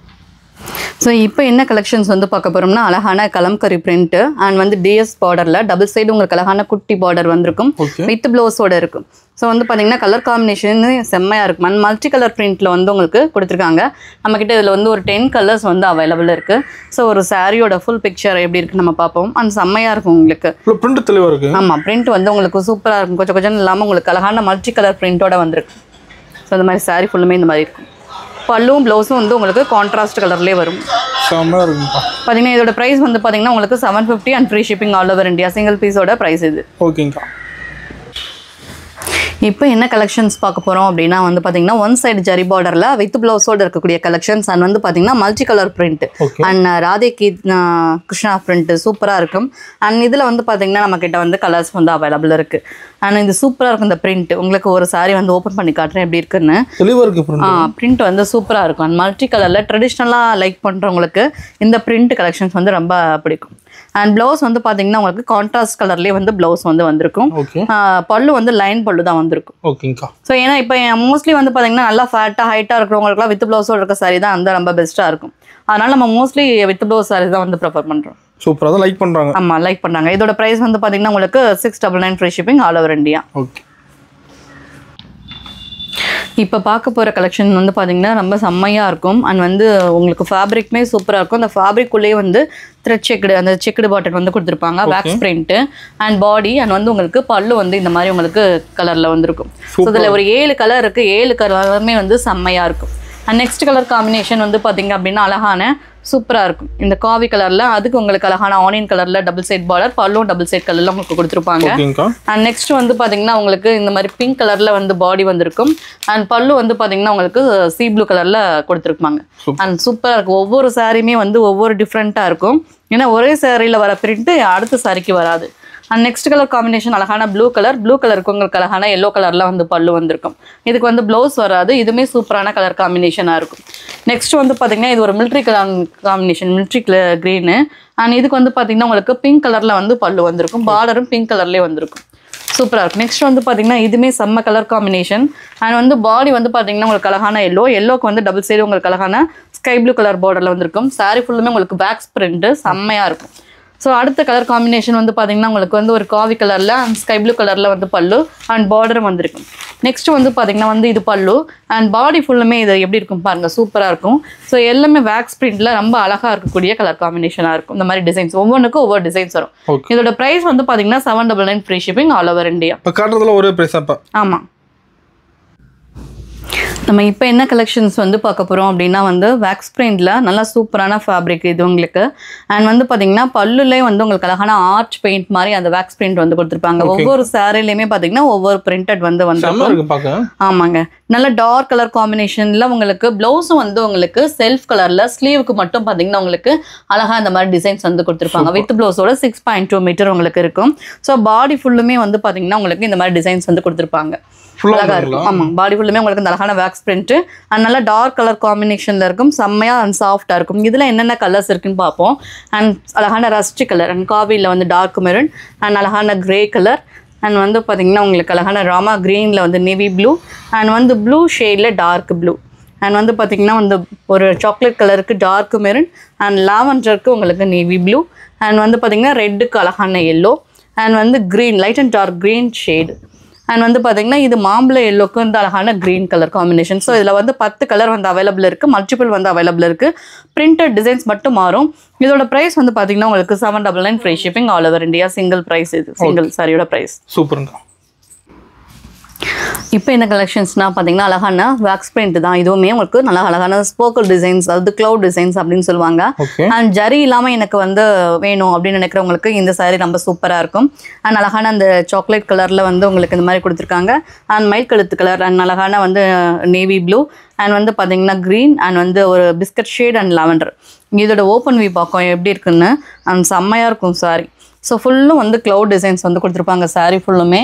ஸோ இப்போ என்ன கலெக்ஷன்ஸ் வந்து பார்க்க போகிறோம்னா அழகான கலம்கரி பிரிண்ட் அண்ட் வந்து டிஎஸ் பார்டரில் டபுள் சைடு உங்களுக்கு அழகான குட்டி பார்டர் வந்திருக்கும். வித் ப்ளவுஸோட இருக்கும். ஸோ வந்து பார்த்தீங்கன்னா கலர் காம்பினேஷன் செம்மையாக இருக்கும். அண்ட் மல்டி கலர் பிரிண்ட்டில் வந்து உங்களுக்கு கொடுத்துருக்காங்க. நம்மக்கிட்ட இதில் வந்து ஒரு 10 கலர்ஸ் வந்து அவைலபிள் இருக்குது. ஸோ ஒரு சாரியோட ஃபுல் பிக்சர் எப்படி இருக்குன்னு நம்ம பார்ப்போம். அண்ட் செம்மையாக இருக்கும் உங்களுக்கு. பிரிண்ட் தெளிவாக இருக்குது. ஆமாம் பிரிண்ட் வந்து உங்களுக்கு சூப்பராக இருக்கும். கொஞ்சம் இல்லாமல் உங்களுக்கு அழகான மல்டி கலர் பிரிண்ட்டோட வந்திருக்கு. ஸோ இந்த மாதிரி சாரி ஃபுல்லுமே இந்த மாதிரி இருக்கும். பல்லுவும் ப்ளவுஸும் வந்து உங்களுக்கு கான்ட்ராஸ்ட் கலர்லேயே வரும். பார்த்தீங்கன்னா இதோட ப்ரைஸ் வந்து பார்த்தீங்கன்னா உங்களுக்கு 750 and free shipping all over India. Single பீஸோட ப்ரைஸ் இது. ஓகேங்கக்கா. இப்போ என்ன கலெக்ஷன்ஸ் பார்க்க போகிறோம் அப்படின்னா வந்து பார்த்தீங்கன்னா ஒன் சைடு ஜரி பார்டரில் வித் ப்ளவுஸோடு இருக்கக்கூடிய கலெக்ஷன்ஸ் அண்ட் வந்து பார்த்தீங்கன்னா மல்டி கலர் பிரிண்ட் அண்ட் ராதேகி கிருஷ்ணா பிரிண்ட் சூப்பராக இருக்கும். அண்ட் இதில் வந்து பார்த்தீங்கன்னா நம்மக்கிட்ட வந்து கலர்ஸ் வந்து அவைலபிள் இருக்குது. அண்ட் இது சூப்பராக இருக்கும். இந்த பிரிண்ட் உங்களுக்கு ஒரு சாரி வந்து ஓப்பன் பண்ணி காட்டுறேன் எப்படி இருக்குன்னு. பிரிண்ட் வந்து சூப்பராக இருக்கும். அண்ட் மல்டி கலரில் ட்ரெடிஷ்னலாக லைக் பண்ணுறவங்களுக்கு இந்த பிரிண்ட் கலெக்ஷன்ஸ் வந்து ரொம்ப பிடிக்கும். அண்ட் ப்ளவுஸ் வந்து பார்த்தீங்கன்னா உங்களுக்கு கான்ட்ராஸ்ட் கலர்லேயே வந்து ப்ளவுஸ் வந்து வந்திருக்கும். பல்லு வந்து லைன் பல்லு தான் வந்திருக்கும். ஸோ ஏன்னா இப்போ மோஸ்ட்லி வந்து பார்த்தீங்கன்னா நல்லா ஃபேட்டாக ஹைட்டாக இருக்கிறவங்களுக்குலாம் வித் ப்ளவுஸோட இருக்க சாரி தான் வந்து ரொம்ப பெஸ்ட்டாக இருக்கும். அதனால நம்ம மோஸ்ட்லி வித் ப்ளவுஸ் சாரி தான் வந்து ப்ரிஃபர் பண்ணுறோம். சூப்பராக தான் லைக் பண்ணுறாங்க. ஆமாம் லைக் பண்ணுறாங்க. இதோட ப்ரைஸ் வந்து பார்த்தீங்கன்னா உங்களுக்கு 699 free shipping all over India. Okay. இப்போ பார்க்க போகிற கலெக்ஷன் வந்து பார்த்தீங்கன்னா ரொம்ப செம்மையாக இருக்கும். அண்ட் வந்து உங்களுக்கு ஃபேப்ரிக்மே சூப்பராக இருக்கும். அந்த ஃபேப்ரிக்குள்ளேயே வந்து த்ரெட் செக்குடு அந்த செக்குடு பாட்டன் வந்து கொடுத்துருப்பாங்க. Wax print and body and வந்து உங்களுக்கு பல்லு வந்து இந்த மாதிரி உங்களுக்கு கலரில் வந்துருக்கும். ஸோ இதில் ஒரு 7 கலர் இருக்குது. 7 கலருமே வந்து செம்மையாக இருக்கும். அண்ட் நெக்ஸ்ட் கலர் காம்பினேஷன் வந்து பார்த்தீங்க அப்படின்னா அழகான சூப்பராக இருக்கும். இந்த காவி கலரில் அதுக்கு உங்களுக்கு அழகான ஆனியன் கலரில் டபுள் சைட் பார்டர் பல்லும் டபுள் சைட் கலரில் உங்களுக்கு கொடுத்துருப்பாங்க. அண்ட் நெக்ஸ்ட் வந்து பார்த்தீங்கன்னா உங்களுக்கு இந்த மாதிரி பிங்க் கலரில் வந்து பாடி வந்திருக்கும். அண்ட் பல்லு வந்து பார்த்தீங்கன்னா உங்களுக்கு சீ ப்ளூ கலரில் கொடுத்துருப்பாங்க. அண்ட் சூப்பராக இருக்கும். ஒவ்வொரு சாரியுமே வந்து ஒவ்வொரு டிஃப்ரெண்ட்டாக இருக்கும். ஏன்னா ஒரே சாரியில் வர பிரிண்ட்டு அடுத்த சாரிக்கு வராது. அண்ட் நெக்ஸ்ட் கலர் காம்பினேஷன் அழகான ப்ளூ கலருக்கு உங்களுக்கு அழகான எல்லோ கலரில் வந்து பல்லு வந்திருக்கும். இதுக்கு வந்து ப்ளவுஸ் வராது. இதுவுமே சூப்பரான கலர் காம்பினேஷனாக இருக்கும். நெக்ஸ்ட் வந்து பார்த்தீங்கன்னா இது ஒரு military colour combination military green. And இதுக்கு வந்து பார்த்தீங்கன்னா உங்களுக்கு பிங்க் கலரில் வந்து பல்லு வந்திருக்கும். பார்டரும் பிங்க் கலர்லேயே வந்திருக்கும். சூப்பராக இருக்கும். நெக்ஸ்ட் வந்து பார்த்தீங்கன்னா இதுவுமே செம்ம கலர் காம்பினேஷன். அண்ட் வந்து பாடி வந்து பார்த்தீங்கன்னா உங்களுக்கு அழகான எல்லோக்கு வந்து டபுள் சைடு உங்களுக்கு அழகான ஸ்கை ப்ளூ கலர் பார்டரில் வந்திருக்கும். சாரி ஃபுல்லுமே உங்களுக்கு வேக்ஸ் பிரிண்ட்டு செம்மையாக இருக்கும். ஸோ அடுத்த கலர் காம்பினேஷன் வந்து பார்த்தீங்கன்னா உங்களுக்கு வந்து ஒரு காவி கலரில் அண்ட் ஸ்கை ப்ளூ கலரில் வந்து பல்லு அண்ட் பார்டரும் வந்திருக்கும். நெக்ஸ்ட் வந்து பார்த்தீங்கன்னா வந்து இது பல்லு அண்ட் பாடி ஃபுல்லுமே இது எப்படி இருக்கும் பாருங்கள் சூப்பராக இருக்கும். ஸோ எல்லாமே வேக்ஸ் பிரிண்டில் ரொம்ப அழகாக இருக்கக்கூடிய கலர் காம்பினேஷனாக இருக்கும். இந்த மாதிரி டிசைன்ஸ் ஒவ்வொன்றுக்கும் ஒவ்வொரு டிசைன்ஸ் வரும். இதோட ப்ரைஸ் வந்து பார்த்தீங்கன்னா 799 free shipping all over India. இப்போ காட்டுறதுல ஒரே ப்ரைஸ் அப்போ. ஆமாம். நம்ம இப்போ என்ன கலெக்ஷன்ஸ் வந்து பார்க்க போகிறோம் அப்படின்னா வந்து வேக்ஸ் பிரிண்டில் நல்லா சூப்பரான ஃபேப்ரிக் இது உங்களுக்கு. அண்ட் வந்து பார்த்தீங்கன்னா பல்லுலேயே வந்து உங்களுக்கு அழகான ஆர்ச் பெயிண்ட் மாதிரி அந்த வேக்ஸ் பிரிண்ட் வந்து கொடுத்துருப்பாங்க. ஒவ்வொரு சாரிலையுமே பார்த்தீங்கன்னா ஒவ்வொரு பிரிண்டட் வந்து ஆமாங்க. நல்ல டார்க் கலர் காம்பினேஷனில் உங்களுக்கு ப்ளவுஸும் வந்து உங்களுக்கு செல்ஃப் கலரில் ஸ்லீவுக்கு மட்டும் பார்த்தீங்கன்னா உங்களுக்கு அழகாக இந்த மாதிரி டிசைன்ஸ் வந்து கொடுத்துருப்பாங்க. வித் ப்ளவுஸோட 6.2 மீட்டர் உங்களுக்கு இருக்கும். ஸோ பாடி ஃபுல்லுமே வந்து பார்த்தீங்கன்னா உங்களுக்கு இந்த மாதிரி டிசைன்ஸ் வந்து கொடுத்துருப்பாங்க. அழகா இருக்கும். ஆமாம், பாடி ஃபுல்லுமே உங்களுக்கு இந்த அழகான வேக்ஸ் பிரிண்ட் அண்ட் நல்லா டார்க் கலர் காம்பினேஷன்ல இருக்கும். செம்மையா அண்ட் சாஃப்டா இருக்கும். இதுல என்னென்ன கலர்ஸ் இருக்குன்னு பார்ப்போம். அண்ட் அழகான ரஸ்டி கலர் அண்ட் காவியில் வந்து டார்க் மெரூன் அண்ட் அழகான கிரே கலர் அண்ட் வந்து பார்த்தீங்கன்னா உங்களுக்கு அழகான ராமா கிரீனில் வந்து நேவி ப்ளூ அண்ட் வந்து ப்ளூ ஷேடில் டார்க் ப்ளூ அண்ட் வந்து பார்த்தீங்கன்னா வந்து ஒரு சாக்லேட் கலருக்கு டார்க் மெரூன் அண்ட் லாவெண்டருக்கு உங்களுக்கு நேவி ப்ளூ அண்ட் வந்து பார்த்தீங்கன்னா ரெட்டுக்கு அழகான எல்லோ அண்ட் வந்து green light and dark green shade and வந்து பார்த்தீங்கன்னா இது மாம்பழ எல்லோக்கு வந்து அழகான க்ரீன் கலர் காம்பினேஷன். ஸோ இதில் வந்து 10 கலர் வந்து அவைலபிள் இருக்குது. மல்டிபிள் வந்து அவைலபிள் இருக்குது. பிரிண்டட் டிசைன்ஸ் மட்டும் மாறும். இதோட ப்ரைஸ் வந்து பார்த்தீங்கன்னா உங்களுக்கு 799 free shipping all over India. Single price இது, சிங்கிள் சாரியோட ப்ரைஸ். சூப்பருங்க. இப்போ என்ன கலெக்ஷன்ஸ்னால் பார்த்தீங்கன்னா அழகான வேக்ஸ் பிரிண்ட் தான். இதுவுமே உங்களுக்கு நல்லா அழகான ஸ்போக்கல் டிசைன்ஸ், அதாவது க்ளவுட் டிசைன்ஸ் அப்படின்னு சொல்லுவாங்க. அண்ட் ஜரி இல்லாமல் எனக்கு வந்து வேணும் அப்படின்னு நினைக்கிறவங்களுக்கு இந்த சாரீ ரொம்ப சூப்பராக இருக்கும். அண்ட் அழகான அந்த சாக்லேட் கலரில் வந்து உங்களுக்கு இந்த மாதிரி கொடுத்துருக்காங்க. அண்ட் மயில் கழுத்து கலர் அண்ட் அழகான வந்து நேவி ப்ளூ அண்ட் வந்து பார்த்தீங்கன்னா க்ரீன் அண்ட் வந்து ஒரு பிஸ்கட் ஷேட் அண்ட் லாவெண்டர். இதோட ஓப்பன் வியூ பார்க்கும் எப்படி இருக்குன்னு. அண்ட் செம்மையாக இருக்கும் சாரி. ஸோ ஃபுல்லும் வந்து க்ளவுட் டிசைன்ஸ் வந்து கொடுத்துருப்பாங்க சாரீ ஃபுல்லுமே.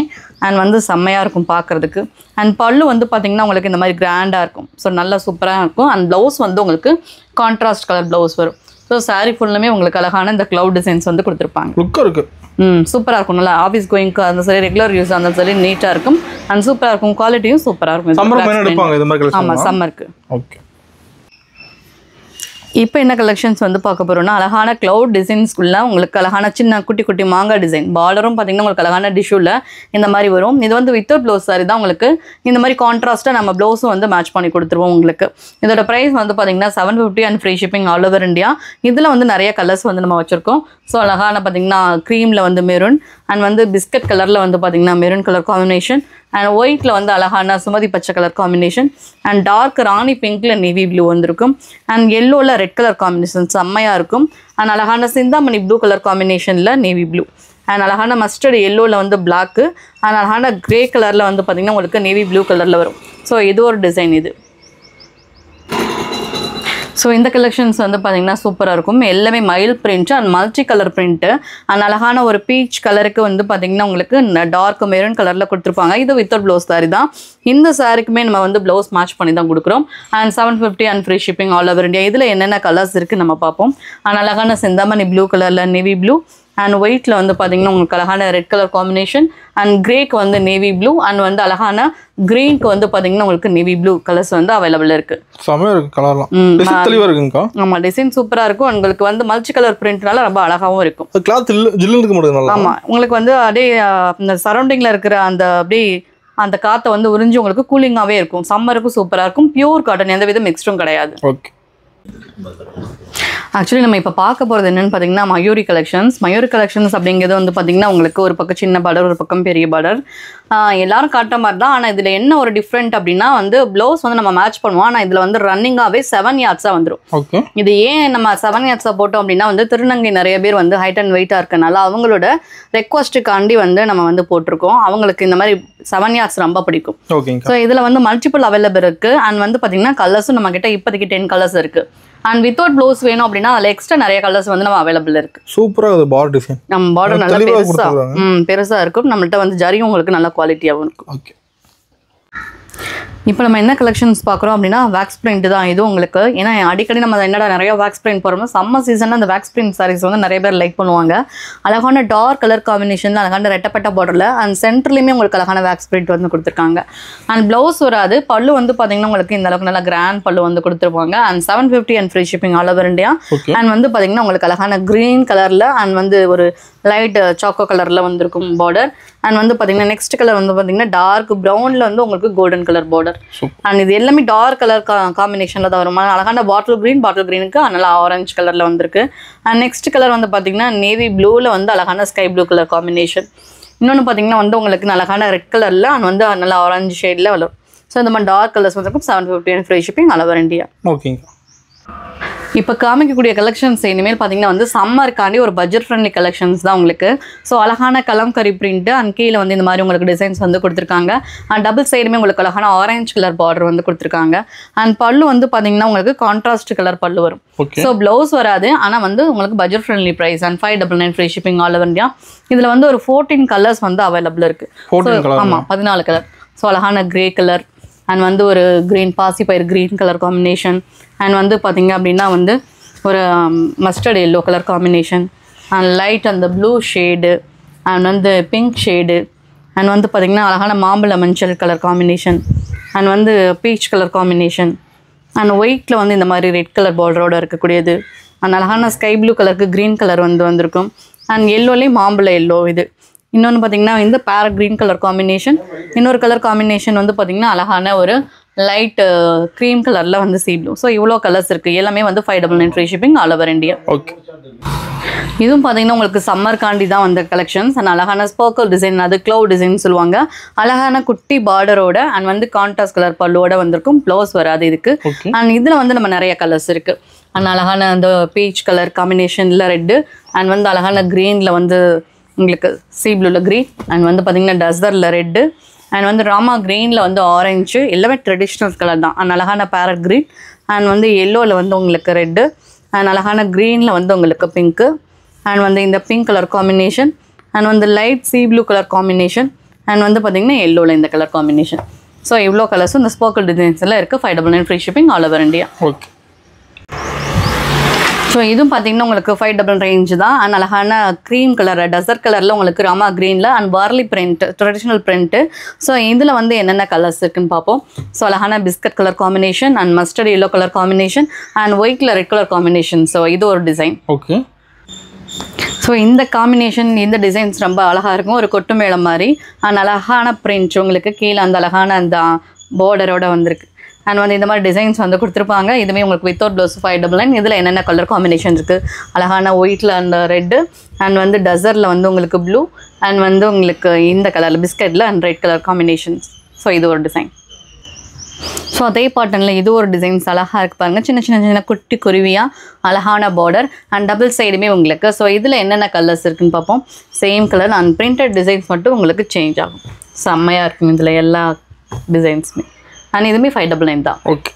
அண்ட் வந்து செம்மையாக இருக்கும் பார்க்குறதுக்கு. அண்ட் பல்லு வந்து பார்த்திங்கன்னா உங்களுக்கு இந்த மாதிரி கிராண்டாக இருக்கும். ஸோ நல்லா சூப்பராக இருக்கும். அண்ட் ப்ளவுஸ் வந்து உங்களுக்கு கான்ட்ராஸ்ட் கலர் ப்ளவுஸ் வரும். ஸோ சாரீ ஃபுல்லுமே உங்களுக்கு அழகான இந்த க்ளவுட் டிசைன்ஸ் வந்து கொடுத்துருப்பாங்க. சூப்பராக இருக்கும். நல்லா ஆஃபீஸ் கோயிங்க்கு அந்த சரி, ரெகுலர் யூஸ் அந்த சரி நீட்டாக இருக்கும். அண்ட் சூப்பராக இருக்கும். குவாலிட்டியும் சூப்பராக இருக்கும். ஆமாம், சம்மருக்கு. ஓகே. இப்போ என்ன கலெக்ஷன்ஸ் வந்து பார்க்க போகிறோம்னா அழகான க்ளவுட் டிசைன்ஸ்குள்ள உங்களுக்கு அழகான சின்ன குட்டி குட்டி மாங்காய் டிசைன் பார்டரும் பார்த்தீங்கன்னா உங்களுக்கு அழகான டிஷ்யூவில் இந்த மாதிரி வரும். இது வந்து வித்தவுட் ப்ளவுஸ் சாரி தான். உங்களுக்கு இந்த மாதிரி கான்ட்ராஸ்ட்டாக நம்ம ப்ளவுஸும் வந்து மேட்ச் பண்ணி கொடுத்துருவோம் உங்களுக்கு. இதோட ப்ரைஸ் வந்து பார்த்தீங்கன்னா 750 and free shipping all over India. இதில் வந்து நிறைய கலர்ஸ் வந்து நம்ம வச்சுருக்கோம். ஸோ அழகான பார்த்தீங்கன்னா க்ரீமில் வந்து மெரூன் அண்ட் வந்து பிஸ்கட் கலரில் வந்து பார்த்தீங்கன்னா மெரூன் கலர் காம்பினேஷன் அண்ட் ஒயிட்டில் வந்து அழகான சுமதி பச்சை கலர் காம்பினேஷன் அண்ட் டார்க் ராணி பிங்க்ல நேவி ப்ளூ வந்திருக்கும். அண்ட் எல்லோவில் ரெட் கலர் காம்பினேஷன் செம்மையாக இருக்கும். அண்ட் அழகான சிந்தாமணி ப்ளூ கலர் காம்பினேஷனில் நேவி ப்ளூ அண்ட் அழகான மஸ்டர்டு எல்லோவில் வந்து பிளாக்கு அண்ட் அழகான கிரே கலரில் வந்து பார்த்திங்கன்னா உங்களுக்கு நேவி ப்ளூ கலரில் வரும். ஸோ இது ஒரு டிசைன் இது. ஸோ இந்த கலெக்ஷன்ஸ் வந்து பார்த்தீங்கன்னா சூப்பராக இருக்கும். எல்லாமே மயில் print and multi colour print and அழகான ஒரு பீச் கலருக்கு வந்து பார்த்தீங்கன்னா உங்களுக்கு டார்க் மெரூன் கலரில் கொடுத்துருப்பாங்க. இது வித்தவுட் ப்ளவுஸ் சாரி தான். இந்த சாரிக்குமே நம்ம வந்து ப்ளவுஸ் மேட்ச் பண்ணி தான் கொடுக்குறோம். And 750 and free shipping all over India. இதில் என்னென்ன கலர்ஸ் இருக்குது நம்ம பார்ப்போம். அண்ட் அழகான செந்தாமணி ப்ளூ கலரில் நேவி ப்ளூ அண்ட் ஒயிட்டில் வந்து பார்த்தீங்கன்னா உங்களுக்கு அழகான ரெட் கலர் காம்பினேஷன் அண்ட் கிரேக்கு வந்து நேவி ப்ளூ அண்ட் வந்து அழகான கிரீனுக்கு வந்து பார்த்தீங்கன்னா உங்களுக்கு நேவி ப்ளூ கலர்ஸ் வந்து அவைலபிள் இருக்குது. ஆமாம், டிசைன் சூப்பராக இருக்கும். உங்களுக்கு வந்து மல்டி கலர் பிரிண்ட்னால ரொம்ப அழகாகவும் இருக்கும். ஆமாம், உங்களுக்கு வந்து அப்படியே இந்த சரௌண்டிங்கில் இருக்கிற அந்த அப்படியே அந்த காற்றை வந்து உறிஞ்சி உங்களுக்கு கூலிங்காகவே இருக்கும். சம்மருக்கும் சூப்பராக இருக்கும். பியூர் காட்டன், எந்த வித மிக்ஸ்டும் கிடையாது. ஓகே. ஆக்சுவலி நம்ம இப்போ பார்க்க போகிறது என்னென்னு பார்த்தீங்கன்னா மயூரி கலெக்ஷன்ஸ் அப்படிங்கிறது வந்து பார்த்தீங்கன்னா உங்களுக்கு ஒரு பக்கம் சின்ன பார்டர், ஒரு பக்கம் பெரிய பார்டர் எல்லாரும் காட்டுற மாதிரி தான். ஆனால் இதில் என்ன ஒரு டிஃப்ரெண்ட் அப்படின்னா வந்து ப்ளவுஸ் வந்து நம்ம மேட்ச் பண்ணுவோம். ஆனால் இதில் வந்து ரன்னிங்காகவே 7 yards வந்துடும். இது ஏன் நம்ம 7 yards போட்டோம் அப்படின்னா வந்து திருநங்கை நிறைய பேர் வந்து ஹைட் அண்ட் வெயிட்டாக இருக்கனால அவங்களோட ரெக்வஸ்ட்டுக்காண்டி வந்து நம்ம வந்து போட்டிருக்கோம். அவங்களுக்கு இந்த மாதிரி 7 yards ரொம்ப பிடிக்கும். ஸோ இதில் வந்து மல்டிபிள் அவைலபிள் இருக்குது. அண்ட் வந்து பார்த்தீங்கன்னா கலர்ஸும் நம்ம கிட்ட இப்போதைக்கு 10 கலர்ஸ் இருக்குது. அண்ட் வித்தவுட் ப்ளவுஸ் வேணும் அப்படின்னா அதில் எக்ஸ்ட்ரா நிறைய கலர்ஸ் வந்து நம்ம அவைலபிள் இருக்கு. சூப்பராக பார்டர் டிசைன், நம்ம பார்டர் நல்லா பெருசா இருக்கும். நம்மள்ட்ட வந்து ஜரியும் உங்களுக்கு நல்ல குவாலிட்டியாகவும் இருக்கும். ஓகே. இப்போ நம்ம என்ன கலெக்ஷன்ஸ் பார்க்குறோம் அப்படின்னா வேக்ஸ் பிரிண்ட் தான் இது உங்களுக்கு. ஏன்னா அடிக்கடி நம்ம என்னடா நிறைய வேக்ஸ் பிரிண்ட் போகிறோம்னா சம்மர் சீசனில் அந்த வேக்ஸ் பிரிண்ட் சாரீஸ் வந்து நிறைய பேர் லைக் பண்ணுவாங்க. அழகான டார்க் கலர் காம்பினேஷன், அழகான ரெட்டப்பட்ட பார்டரில் அண்ட் சென்டர்லையுமே உங்களுக்கு அழகான வேக்ஸ் பிரிண்ட் வந்து கொடுத்துருக்காங்க. அண்ட் ப்ளவுஸ் வராது. பல்லு வந்து பார்த்தீங்கன்னா உங்களுக்கு இந்த அளவுக்கு நல்லா கிராண்ட் பல்லு வந்து கொடுத்துருப்பாங்க. And 750 and free shipping all over India. And வந்து பார்த்தீங்கன்னா உங்களுக்கு அழகான க்ரீன் கலரில் அண்ட் வந்து ஒரு லைட் சாக்கோ கலரில் வந்துருக்கும் பார்டர். அண்ட் வந்து பார்த்தீங்கன்னா நெக்ஸ்ட் கலர் வந்து பார்த்தீங்கன்னா டார்க் ப்ரௌனில் வந்து உங்களுக்கு கோல்டன் கலர் பார்டர். அண்ட் இது எல்லாமே டார்க் கலர் காம்பினேஷனில் தான் வரும். அழகான பாட்டில் க்ரீனுக்கு நல்லா ஆரஞ்சு கலரில் வந்திருக்கு. அண்ட் நெக்ஸ்ட் கலர் வந்து பார்த்தீங்கன்னா நேவி ப்ளூவில் வந்து அழகான ஸ்கை ப்ளூ கலர் காம்பினேஷன். இன்னொன்று பார்த்தீங்கன்னா வந்து உங்களுக்கு அழகான ரெட் கலரில் அண்ட் வந்து நல்லா ஆரஞ்சு ஷேடில் வரும். ஸோ இந்த மாதிரி டார்க் கலர்ஸ் வந்துருக்கும் 750 free shipping all over India. ஓகேங்க. இப்போ காமிக்கக்கூடிய கலெக்ஷன்ஸ் இனிமேல் பார்த்தீங்கன்னா வந்து சம்மருக்காண்டி ஒரு பட்ஜெட் ஃப்ரெண்ட்லி கலெக்ஷன்ஸ் தான் உங்களுக்கு. ஸோ அழகான கலம்கரி பிரிண்ட் அண்ட் கீழே வந்து இந்த மாதிரி உங்களுக்கு டிசைன்ஸ் வந்து கொடுத்துருக்காங்க. அண்ட் டபுள் சைடுமே உங்களுக்கு அழகான ஆரஞ்சு கலர் பார்டர் வந்து கொடுத்துருக்காங்க. அண்ட் பல்லு வந்து பார்த்தீங்கன்னா உங்களுக்கு கான்ட்ராஸ்ட் கலர் பல்லு வரும். ஸோ ப்ளவுஸ் வராது, ஆனால் வந்து உங்களுக்கு budget friendly price and 599 free shipping all over India. இதில் வந்து ஒரு 14 கலர்ஸ் வந்து அவைலபிள் இருக்கு. ஆமாம், 14 கலர். ஸோ அழகான கிரே கலர் அண்ட் வந்து ஒரு க்ரீன் பாசிப்பயிர் க்ரீன் கலர் காம்பினேஷன் அண்ட் வந்து பார்த்திங்க அப்படின்னா வந்து ஒரு mustard yellow colour combination and light அந்த ப்ளூ ஷேடு அண்ட் வந்து பிங்க் ஷேடு அண்ட் வந்து பார்த்திங்கன்னா அழகான மாம்பழ மஞ்சள் கலர் காம்பினேஷன் அண்ட் வந்து பீச் கலர் காம்பினேஷன் அண்ட் ஒயிட்டில் வந்து இந்த மாதிரி ரெட் கலர் பார்டரோடு இருக்கக்கூடியது அண்ட் அழகான ஸ்கை ப்ளூ கலருக்கு க்ரீன் கலர் வந்து வந்திருக்கும் அண்ட் எல்லோலேயும் மாம்பழ எல்லோ இது. இன்னொன்று பார்த்தீங்கன்னா இந்த பேரட் க்ரீன் கலர் காம்பினேஷன். இன்னொரு கலர் காம்பினேஷன் வந்து பார்த்திங்கன்னா அழகான ஒரு லைட் க்ரீம் கலரில் வந்து சீ ப்ளூ. ஸோ இவ்வளோ கலர்ஸ் இருக்குது. எல்லாமே வந்து 599 free shipping all over India. Okay. இதுவும் பார்த்தீங்கன்னா உங்களுக்கு சம்மர்காண்டி தான் வந்த கலெக்ஷன்ஸ் அண்ட் அழகான ஸ்பர்க்கிள் டிசைன், அது க்ளவ் டிசைன் சொல்லுவாங்க. அழகான குட்டி பார்டரோட அண்ட் வந்து கான்ட்ராஸ்ட் கலர் பல்லுவோட வந்திருக்கும். ப்ளவுஸ் வராது இதுக்கு. அண்ட் இதில் வந்து நம்ம நிறைய கலர்ஸ் இருக்குது. அண்ட் அழகான அந்த பீச் கலர் காம்பினேஷனில் ரெட்டு அண்ட் வந்து அழகான க்ரீனில் வந்து உங்களுக்கு சீ ப்ளூவில் க்ரீன் அண்ட் வந்து பார்த்திங்கன்னா டசரில் ரெட்டு அண்ட் வந்து ராமா க்ரீனில் வந்து ஆரஞ்சு, எல்லாமே ட்ரெடிஷ்னல் கலர் தான். அண்ட் அழகான பேரட் க்ரீன் அண்ட் வந்து எல்லோவில் வந்து உங்களுக்கு ரெட்டு அண்ட் அழகான க்ரீனில் வந்து உங்களுக்கு பிங்க்கு அண்ட் வந்து இந்த பிங்க் கலர் காம்பினேஷன் அண்ட் வந்து light sea blue colour combination and வந்து பார்த்திங்கன்னா எல்லோவில் இந்த கலர் காம்பினேஷன். ஸோ இவ்வளோ கலர்ஸும் இந்த ஸ்பர்க்கிள் டிசைன்ஸ் எல்லாம் இருக்குது. 599 free shipping all over India. Okay. So இதுவும் பார்த்தீங்கன்னா உங்களுக்கு 500 ரேஞ்சு தான். அண்ட் அழகான க்ரீம் கலர் டசர் கலரில் உங்களுக்கு ராமா க்ரீனில் அண்ட் பார்லி பிரிண்ட் ட்ரெடிஷ்னல் பிரிண்ட்டு. ஸோ இதில் வந்து என்னென்ன கலர்ஸ் இருக்குன்னு பார்ப்போம். ஸோ அழகான biscuit colour combination and mustard yellow colour combination and ஒயிட்டில் ரெட் கலர் காம்பினேஷன். ஸோ இது ஒரு டிசைன். ஓகே. ஸோ இந்த காம்பினேஷன் இந்த டிசைன்ஸ் ரொம்ப அழகாக இருக்கும். ஒரு கொட்டு மேளம் மாதிரி அண்ட் அழகான பிரிண்ட் உங்களுக்கு கீழே அந்த அழகான அந்த பார்டரோட வந்திருக்கு. அண்ட் வந்து இந்த மாதிரி டிசைன்ஸ் வந்து கொடுத்துருப்பாங்க. இதுவுமே உங்களுக்கு வித்தவுட் ப்ளவுஸ் 599. இதில் என்னென்ன கலர் காம்பினேஷன் இருக்குது, அழகான ஒயிட்டில் அந்த ரெட்டு அண்ட் வந்து டசரில் வந்து உங்களுக்கு ப்ளூ அண்ட் வந்து உங்களுக்கு இந்த கலரில் பிஸ்கட்டில் and red colour combinations. So இது ஒரு டிசைன். ஸோ அதே பாட்டனில் இது ஒரு டிசைன்ஸ் அழகாக இருக்குது பாருங்கள். சின்ன சின்ன சின்ன குட்டி குருவியாக அழகான பார்டர் அண்ட் டபுள் சைடுமே உங்களுக்கு. ஸோ இதில் என்னென்ன கலர்ஸ் இருக்குதுன்னு பார்ப்போம். Same colour and printed designs மட்டும் உங்களுக்கு சேஞ்ச் ஆகும். செம்மையாக இருக்கும் இதில் எல்லா டிசைன்ஸுமே. அண்ட் இதுவுமே 599 தான். ஓகே.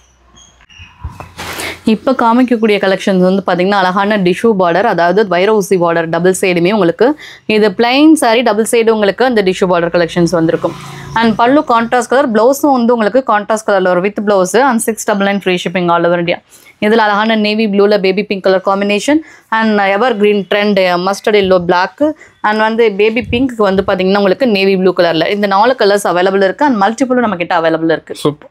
இப்போ காமிக்கக்கூடிய கலெக்ஷன்ஸ் வந்து பார்த்திங்கன்னா அழகான டிஷ்யூ பார்டர், அதாவது வைரவுசி பார்டர் டபுள் சைடுமே உங்களுக்கு. இது பிளைன் சாரி டபுள் சைடு உங்களுக்கு அந்த டிஷ்யூ பார்டர் கலெக்ஷன்ஸ் வந்திருக்கும். அண்ட் பல்லு கான்ட்ராஸ்ட் கலர், ப்ளவுஸும் வந்து உங்களுக்கு கான்ட்ராஸ்ட் கலரில் ஒரு with blouse and 699 free shipping all over India. இதில் அழகான நேவி ப்ளூவில் baby pink colour combination and evergreen trend mustard yellow black and வந்து பேபி பிங்க்கு வந்து பார்த்திங்கன்னா உங்களுக்கு நேவி ப்ளூ கலரில் இந்த 4 கலர்ஸ் அவைலபிள் இருக்குது. அண்ட் மல்டிபிளும் நம்மக்கிட்ட அவைலபிள் இருக்குது. சூப்பர்.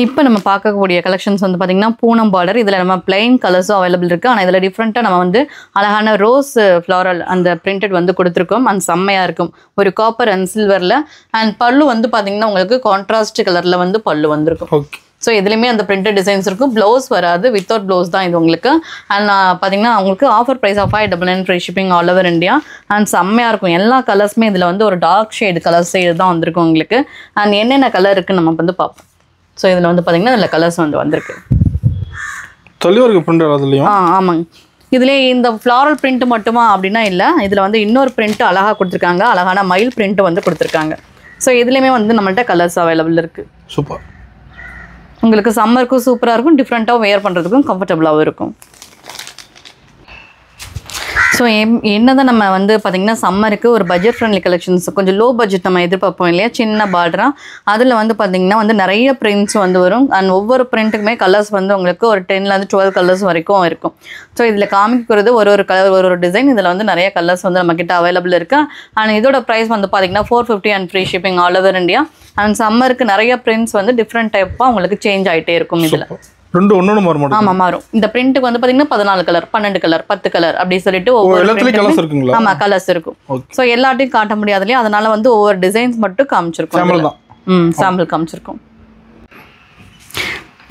இப்போ நம்ம பார்க்கக்கூடிய கலெக்ஷன்ஸ் வந்து பார்த்திங்கன்னா பூனம் பார்டர். இதில் நம்ம பிளைன் கலர்ஸும் அவைலபிள் இருக்குது. ஆனால் இதில் டிஃப்ரெண்ட்டாக நம்ம வந்து அழகான ரோஸ் ஃப்ளாரல் அந்த பிரிண்டட் வந்து கொடுத்துருக்கோம். அண்ட் செம்மையாக இருக்கும். ஒரு காப்பர் அண்ட் சில்வரில் அண்ட் பல்லு வந்து பார்த்திங்கன்னா உங்களுக்கு கான்ட்ராஸ்ட் கலரில் வந்து பல்லு வந்திருக்கும். ஓகே. ஸோ இதுலேயுமே அந்த பிரிண்டட் டிசைன்ஸ் இருக்கும். ப்ளவுஸ் வராது, வித்தவுட் ப்ளவுஸ் தான் இது உங்களுக்கு. அண்ட் பார்த்திங்கன்னா உங்களுக்கு offer price of 599 free shipping all over India. And செம்மையாக இருக்கும். எல்லா கலர்ஸுமே இதில் வந்து ஒரு டார்க் ஷேடு கலர் சைடு தான் வந்திருக்கும் உங்களுக்கு. அண்ட் என்னென்ன கலர் இருக்குன்னு நம்ம வந்து பார்ப்போம். ஸோ இதில் வந்து பார்த்திங்கன்னா இதில் கலர்ஸ் வந்து வந்திருக்கு. தெளிவாக பிரிண்ட் அதுலேயும். ஆமாங்க. இதில் இந்த ஃப்ளாரல் பிரிண்ட் மட்டுமா அப்படின்னா இல்லை, இதில் வந்து இன்னொரு பிரிண்ட் அழகாக கொடுத்துருக்காங்க. அழகான மயில் பிரிண்ட்டு வந்து கொடுத்துருக்காங்க. ஸோ இதுலேயுமே வந்து நம்மள்ட்ட கலர்ஸ் அவைலபிள் இருக்குது. சூப்பர். உங்களுக்கு சம்மருக்கும் சூப்பராக இருக்கும், டிஃப்ரெண்ட்டாகவும் வேர் பண்ணுறதுக்கும் கம்ஃபர்டபுளாகவும் இருக்கும். ஸோ என்னதான் நம்ம வந்து பார்த்திங்கன்னா சம்மருக்கு ஒரு பட்ஜெட் ஃப்ரெண்ட்லி கலெக்ஷன்ஸ் கொஞ்சம் லோ பட்ஜெட் நம்ம எதிர்பார்ப்போம் இல்லையா, சின்ன பார்டராக. அதில் வந்து பார்த்திங்கன்னா வந்து நிறைய பிரிண்ட்ஸ் வந்து வரும். அண்ட் ஒவ்வொரு பிரிண்ட்டுக்குமே கலர்ஸ் வந்து உங்களுக்கு ஒரு 10லேருந்து 12 கலர்ஸ் வரைக்கும் இருக்கும். ஸோ இதில் காமிக்கிறது ஒரு கலர் ஒரு டிசைன். இதில் வந்து நிறைய கலர்ஸ் வந்து நம்மக்கிட்ட அவைலபிள் இருக்குது. அண்ட் இதோட ப்ரைஸ் வந்து பார்த்திங்கன்னா 450 and free shipping all over India. And சம்மருக்கு நிறைய பிரிண்ட்ஸ் வந்து டிஃப்ரெண்ட் டைப்பாக உங்களுக்கு சேஞ்ச் ஆகிட்டே இருக்கும். இதில் ரெண்டு ஒன்று மாறும். ஆமாம் மாறும். இந்த பிரிண்ட்டுக்கு வந்து பார்த்தீங்கன்னா 14 கலர் 12 கலர் 10 கலர் அப்படி சொல்லிட்டு ஒவ்வொரு கலர்ஸ் இருக்குங்களா? ஆமாம் கலர்ஸ் இருக்கும். ஸோ எல்லாத்தையும் காட்ட முடியாது இல்லையா, அதனால வந்து ஒவ்வொரு டிசைன்ஸ் மட்டும் காமிச்சிருக்கோம். சாம்பிள் காமிச்சிருக்கோம்.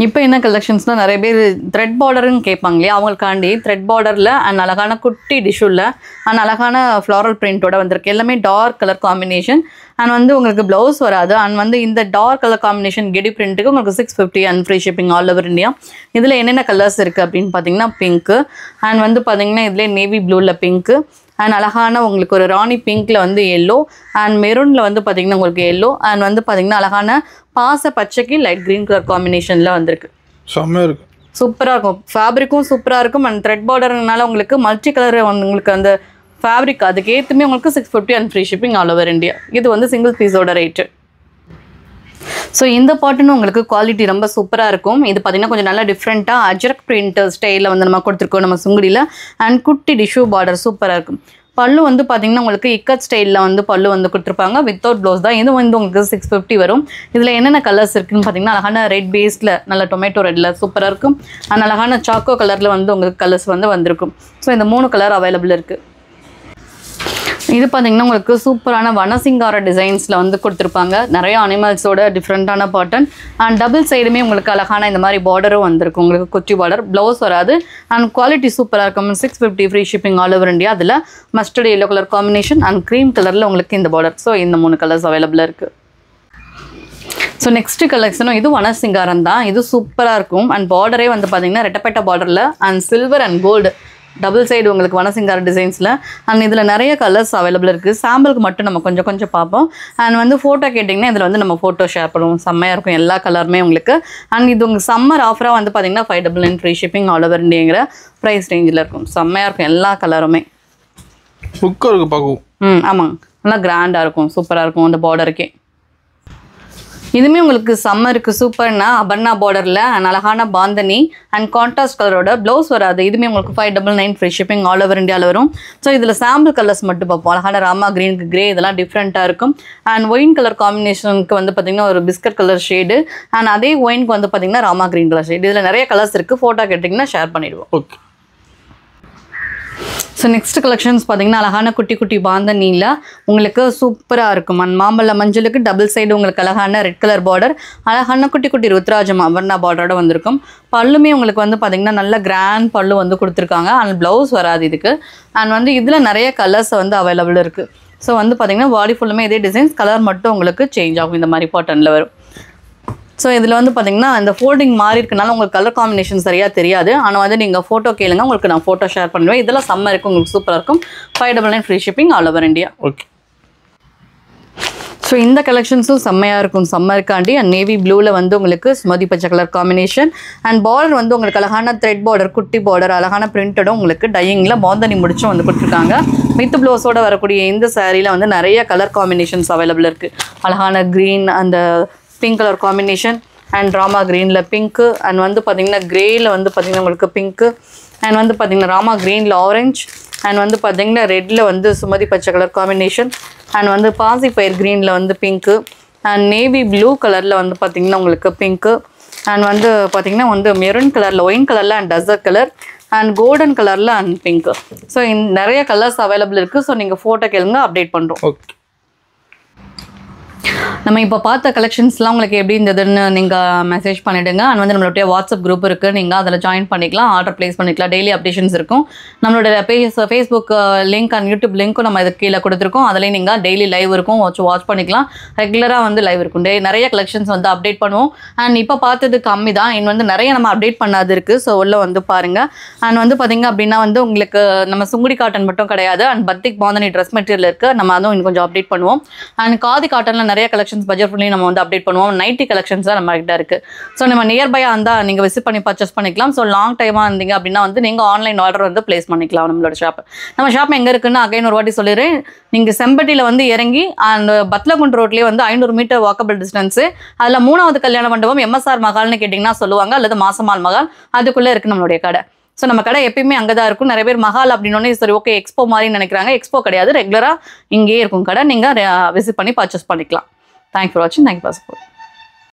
இப்போ என்ன கலெக்ஷன்ஸ்னால் நிறைய பேர் த்ரெட் பார்டர்னு கேட்பாங்க இல்லையா, அவங்களுக்காண்டி த்ரெட் பார்டரில் அண்ட் அழகான குட்டி டிஷ்யூவில் அண்ட் அழகான ஃப்ளாரல் பிரிண்டோட வந்திருக்கு. எல்லாமே டார்க் கலர் காம்பினேஷன் அண்ட் வந்து உங்களுக்கு ப்ளவுஸ் வராது. அண்ட் வந்து இந்த டார்க் கலர் காம்பினேஷன் கெடி பிரிண்ட்டுக்கு உங்களுக்கு 650 and free shipping all over India. இதில் என்னென்ன கலர்ஸ் இருக்குது அப்படின்னு பார்த்தீங்கன்னா பிங்க்கு அண்ட் வந்து பார்த்தீங்கன்னா இதிலே நேவி ப்ளூவில் பிங்க்கு அண்ட் அழகான உங்களுக்கு ஒரு ராணி பிங்க்ல வந்து எல்லோ அண்ட் மெரூன்ல வந்து பார்த்தீங்கன்னா உங்களுக்கு எல்லோ அண்ட் வந்து பார்த்தீங்கன்னா அழகான பாச பச்சைக்கு லைட் கிரீன் கலர் காம்பினேஷன்ல வந்திருக்கு. செம்மையா இருக்கு, சூப்பராக இருக்கும். ஃபேப்ரிக்கும் சூப்பராக இருக்கும் அண்ட் த்ரெட் பார்டர்னால உங்களுக்கு மல்டி கலர் உங்களுக்கு அந்த ஃபேப்ரிக் அதுக்கு ஏற்றுமே உங்களுக்கு 650 and free shipping all over India. இது வந்து சிங்கிள் பீஸோட ரேட்டு. ஸோ இந்த பாட்டுன்னு உங்களுக்கு குவாலிட்டி ரொம்ப சூப்பராக இருக்கும். இது பார்த்தீங்கன்னா கொஞ்சம் நல்லா டிஃப்ரெண்ட்டாக அஜரக் பிரிண்ட் ஸ்டைலில் வந்து நம்ம கொடுத்துருக்கோம் நம்ம சுங்குடியில் அண்ட் குட்டி டிஷ்யூ பார்டர் சூப்பராக இருக்கும். பல்லு வந்து பார்த்தீங்கன்னா உங்களுக்கு இக்கட் ஸ்டைலில் வந்து பல்லு வந்து கொடுத்துருப்பாங்க வித்தவுட் ப்ளவுஸ் தான். இது வந்து உங்களுக்கு 650 வரும். இதில் என்னென்ன கலர்ஸ் இருக்குன்னு பார்த்தீங்கன்னா அழகான ரெட் பேஸில் நல்ல டொமேட்டோ ரெட்டில் சூப்பராக இருக்கும் அண்ட் அழகான சாக்கோ கலரில் வந்து உங்களுக்கு கலர்ஸ் வந்து வந்திருக்கும். ஸோ இந்த 3 கலர் அவைலபிள் இருக்குது. இது பார்த்தீங்கன்னா உங்களுக்கு சூப்பரான வனசிங்கார டிசைன்ஸில் வந்து கொடுத்துருப்பாங்க. நிறைய அனிமல்ஸோட டிஃப்ரெண்ட்டான பாட்டன் அண்ட் டபுள் சைடுமே உங்களுக்கு அழகான இந்த மாதிரி பார்டரும் வந்திருக்கும். உங்களுக்கு குச்சி பார்டர், ப்ளவுஸ் வராது அண்ட் குவாலிட்டி சூப்பராக இருக்கும். 650 free shipping all over India. அதில் mustard yellow colour combination and cream கலரில் உங்களுக்கு இந்த பார்டர். ஸோ இந்த 3 கலர்ஸ் அவைலபிளாக இருக்குது. ஸோ நெக்ஸ்ட் கலெக்ஷனும் இது வனசிங்காரம் தான். இது சூப்பராக இருக்கும் அண்ட் பார்டரே வந்து பார்த்தீங்கன்னா ரெட்டப்பட்ட பார்டரில் and silver and gold double side உங்களுக்கு வனசிங்கார டிசைன்ஸில் அண்ட் இதில் நிறைய கலர்ஸ் அவைலபிள் இருக்குது. சாம்பிளுக்கு மட்டும் நம்ம கொஞ்சம் பார்ப்போம் அண்ட் வந்து ஃபோட்டோ கேட்டிங்கன்னா இதில் வந்து நம்ம ஃபோட்டோ ஷேர் பண்ணுவோம். செம்மையாக இருக்கும் எல்லா கலருமே உங்களுக்கு. அண்ட் இது உங்களுக்கு சம்மர் ஆஃபராக வந்து பார்த்தீங்கன்னா 599 ஃப்ரீ ஷிப்பிங் ஆல் ஓவர் இந்தியாங்கிற ப்ரைஸ் ரேஞ்சில் இருக்கும். செம்மையாக இருக்கும் எல்லா கலருமே. புக்காக இருக்குது பார்க்கவும். ஆமாங்க, நல்லா கிராண்டாக இருக்கும், சூப்பராக இருக்கும் அந்த பார்டருக்கே. இதுவுமே உங்களுக்கு சம்மருக்கு சூப்பர்னா அபர்ணா பார்டரில் அண்ட் அழகான பாந்தனி அண்ட் கான்ட்ராஸ்ட் கலரோட ப்ளவுஸ் வராது. இதுவுமே உங்களுக்கு 599 ஃப்ரீ ஷிப்பிங் ஆல் ஓவர் இந்தியாவில் வரும். ஸோ இதில் சாம்பிள் கலர்ஸ் மட்டும் பார்ப்போம். அழகான ராமா க்ரீனுக்கு கிரே இதெல்லாம் டிஃப்ரெண்ட்டாக இருக்கும் அண்ட் ஒயின் கலர் காம்பினேஷனுக்கு வந்து பார்த்திங்கன்னா ஒரு பிஸ்கட் கலர் ஷேடு அண்ட் அதே ஒயினுக்கு வந்து பார்த்திங்கன்னா ராமா க்ரீன் கலர் ஷேடு. இதில் நிறைய கலர்ஸ் இருக்குது. ஃபோட்டோ கேட்டிங்கன்னா ஷேர் பண்ணிவிடுவோம். ஓகே. ஸோ நெக்ஸ்ட் கலெக்ஷன்ஸ் பார்த்தீங்கன்னா அழகான குட்டி குட்டி பாந்தனியில் உங்களுக்கு சூப்பராக இருக்கும். அண்ட் மாம்பழ மஞ்சளுக்கு டபுள் சைடு உங்களுக்கு அழகான ரெட் கலர் பார்டர், அழகான குட்டி குட்டி ருத்ராஜம் அபர்ணா பார்டரோட வந்திருக்கும். பல்லுமே உங்களுக்கு வந்து பார்த்தீங்கன்னா நல்ல கிராண்ட் பல்லு வந்து கொடுத்துருக்காங்க அண்ட் ப்ளவுஸ் வராது இதுக்கு. அண்ட் வந்து இதில் நிறைய கலர்ஸ் வந்து அவைலபிள் இருக்குது. ஸோ வந்து பார்த்தீங்கன்னா பாடி ஃபுல்லுமே இதே டிசைன்ஸ், கலர் மட்டும் உங்களுக்கு சேஞ்ச் ஆகும் இந்த மாதிரி பாட்டனில் வரும். ஸோ இதில் வந்து பார்த்தீங்கன்னா இந்த ஃபோல்டிங் மாறி இருக்கனால உங்களுக்கு கலர் காம்பினேஷன் சரியாக தெரியாது. ஆனால் வந்து நீங்கள் ஃபோட்டோ கேளுங்க, உங்களுக்கு நான் ஃபோட்டோ ஷேர் பண்ணுவேன். இதெல்லாம் செம்ம இருக்கும், உங்களுக்கு சூப்பராக இருக்கும். 599 free shipping all over India. Okay. So இந்த கலெக்ஷன்ஸும் செம்மையாக இருக்கும் சம்மருக்காண்டி. அண்ட் நேவி ப்ளூவில் வந்து உங்களுக்கு ஸ்மதி பச்சை கலர் காம்பினேஷன் அண்ட் பார்டர் வந்து உங்களுக்கு அழகான த்ரெட் பார்டர், குட்டி பார்டர், அழகான பிரிண்டடும் உங்களுக்கு டையிங்கில் பாந்தனி முடிச்சும் வந்து கொடுத்துருக்காங்க. வித் ப்ளவுஸோட வரக்கூடிய இந்த சாரியில் வந்து நிறைய கலர் காம்பினேஷன்ஸ் அவைலபிள் இருக்குது. அழகான க்ரீன் அந்த pink colour combination and Rama க்ரீனில் பிங்க்கு அண்ட் வந்து பார்த்திங்கன்னா க்ரேயில் வந்து பார்த்திங்கன்னா உங்களுக்கு பிங்க்கு அண்ட் வந்து பார்த்திங்கன்னா ராமா க்ரீனில் ஆரஞ்ச் அண்ட் வந்து பார்த்திங்கன்னா ரெட்டில் வந்து சுமதி பச்சை கலர் காம்பினேஷன் அண்ட் வந்து பாசி பயிர் க்ரீனில் வந்து பிங்க்கு அண்ட் நேவி ப்ளூ கலரில் வந்து பார்த்திங்கன்னா உங்களுக்கு பிங்க்கு அண்ட் வந்து பார்த்திங்கன்னா வந்து மெரூன் கலரில், ஒயின் கலரில் and tussar colour and golden கலரில் அண்ட் பிங்க்கு. ஸோ நிறைய கலர்ஸ் அவைலபிள் இருக்குது. ஸோ நீங்கள் ஃபோட்டோ கேளுங்க, அப்டேட் பண்ணுறோம். ஓகே. நம்ம இப்போ பார்த்த கலெக்ஷன்ஸ்லாம் உங்களுக்கு எப்படி இருந்ததுன்னு நீங்கள் மெசேஜ் பண்ணிவிடுங்க. அண்ட் வந்து நம்மளுடைய வாட்ஸ்அப் குரூப் இருக்குது, நீங்கள் அதில் ஜாயின் பண்ணிக்கலாம், ஆர்டர் ப்ளேஸ் பண்ணிக்கலாம். டெய்லி அப்டேஷன்ஸ் இருக்கும். நம்மளோட ஃபேஸ்புக் லிங்க் அண்ட் யூடியூப் லிங்க்கும் நம்ம இதுக்கு கீழே கொடுத்துருக்கோம். அதுலேயும் நீங்கள் டெய்லி லைவ் இருக்கும், வாட்ச் பண்ணிக்கலாம். ரெகுலராக வந்து லைவ் இருக்கும். நிறைய கலெக்ஷன்ஸ் வந்து அப்டேட் பண்ணுவோம். அண்ட் இப்போ பார்த்தது கம்மி தான், இன்னும் வந்து நிறைய நம்ம அப்டேட் பண்ணாது இருக்குது. ஸோ உள்ள வந்து பாருங்கள். அண்ட் வந்து பார்த்திங்க அப்படின்னா வந்து உங்களுக்கு நம்ம சுங்குடி காட்டன் மட்டும் கிடையாது, அண்ட் பத்திக் பாந்தனி ட்ரெஸ் மெட்டீரியல் இருக்குது. நம்ம அதுவும் இன்னும் கொஞ்சம் அப்டேட் பண்ணுவோம். அண்ட் காதி காட்டனில் நிறைய கலெக்ஷன்ஸ் பட்ஜெட் ஃப்ரெண்ட்லி நம்ம வந்து அப்டேட் பண்ணுவோம். நைட்டி கலெக்ஷன்ஸ் தான் நம்ம கிட்ட இருக்குது. ஸோ நம்ம நியர்பையாக இருந்தால் நீங்கள் விசிட் பண்ணி பர்ச்சேஸ் பண்ணிக்கலாம். ஸோ லாங் டைமாக இருந்தீங்க அப்படின்னா வந்து நீங்கள் ஆன்லைன் ஆர்டர் வந்து பிளேஸ் பண்ணிக்கலாம் நம்மளோட ஷாப். நம்ம ஷாப் எங்கே இருக்குன்னு அகைன் ஒரு வாட்டி சொல்லிடுறேன். நீங்கள் செம்பட்டியில் வந்து இறங்கி அண்ட் பத்லகுண்ட் ரோட்லேயே வந்து 500 மீட்டர் வாக்கபிள் டிஸ்டன்ஸு. அதில் 3வது கல்யாண மண்டபம் MSR மகால்னு கேட்டிங்கன்னா சொல்லுவாங்க, அல்லது மாசமால் மகால், அதுக்குள்ளே இருக்குது நம்மளுடைய கடை. ஸோ நம்ம கடை எப்பயுமே அங்கே தான் இருக்கும். நிறைய பேர் மகால் அப்படின்னோடனே சரி ஓகே எக்ஸ்போ மாதிரி நினைக்கிறாங்க. எக்ஸ்போ கிடையாது, ரெகுலராக இங்கேயே இருக்கும் கடை. நீங்கள் விசிட் பண்ணி பர்ச்சேஸ் பண்ணிக்கலாம். Thank you for watching. Thank you for support.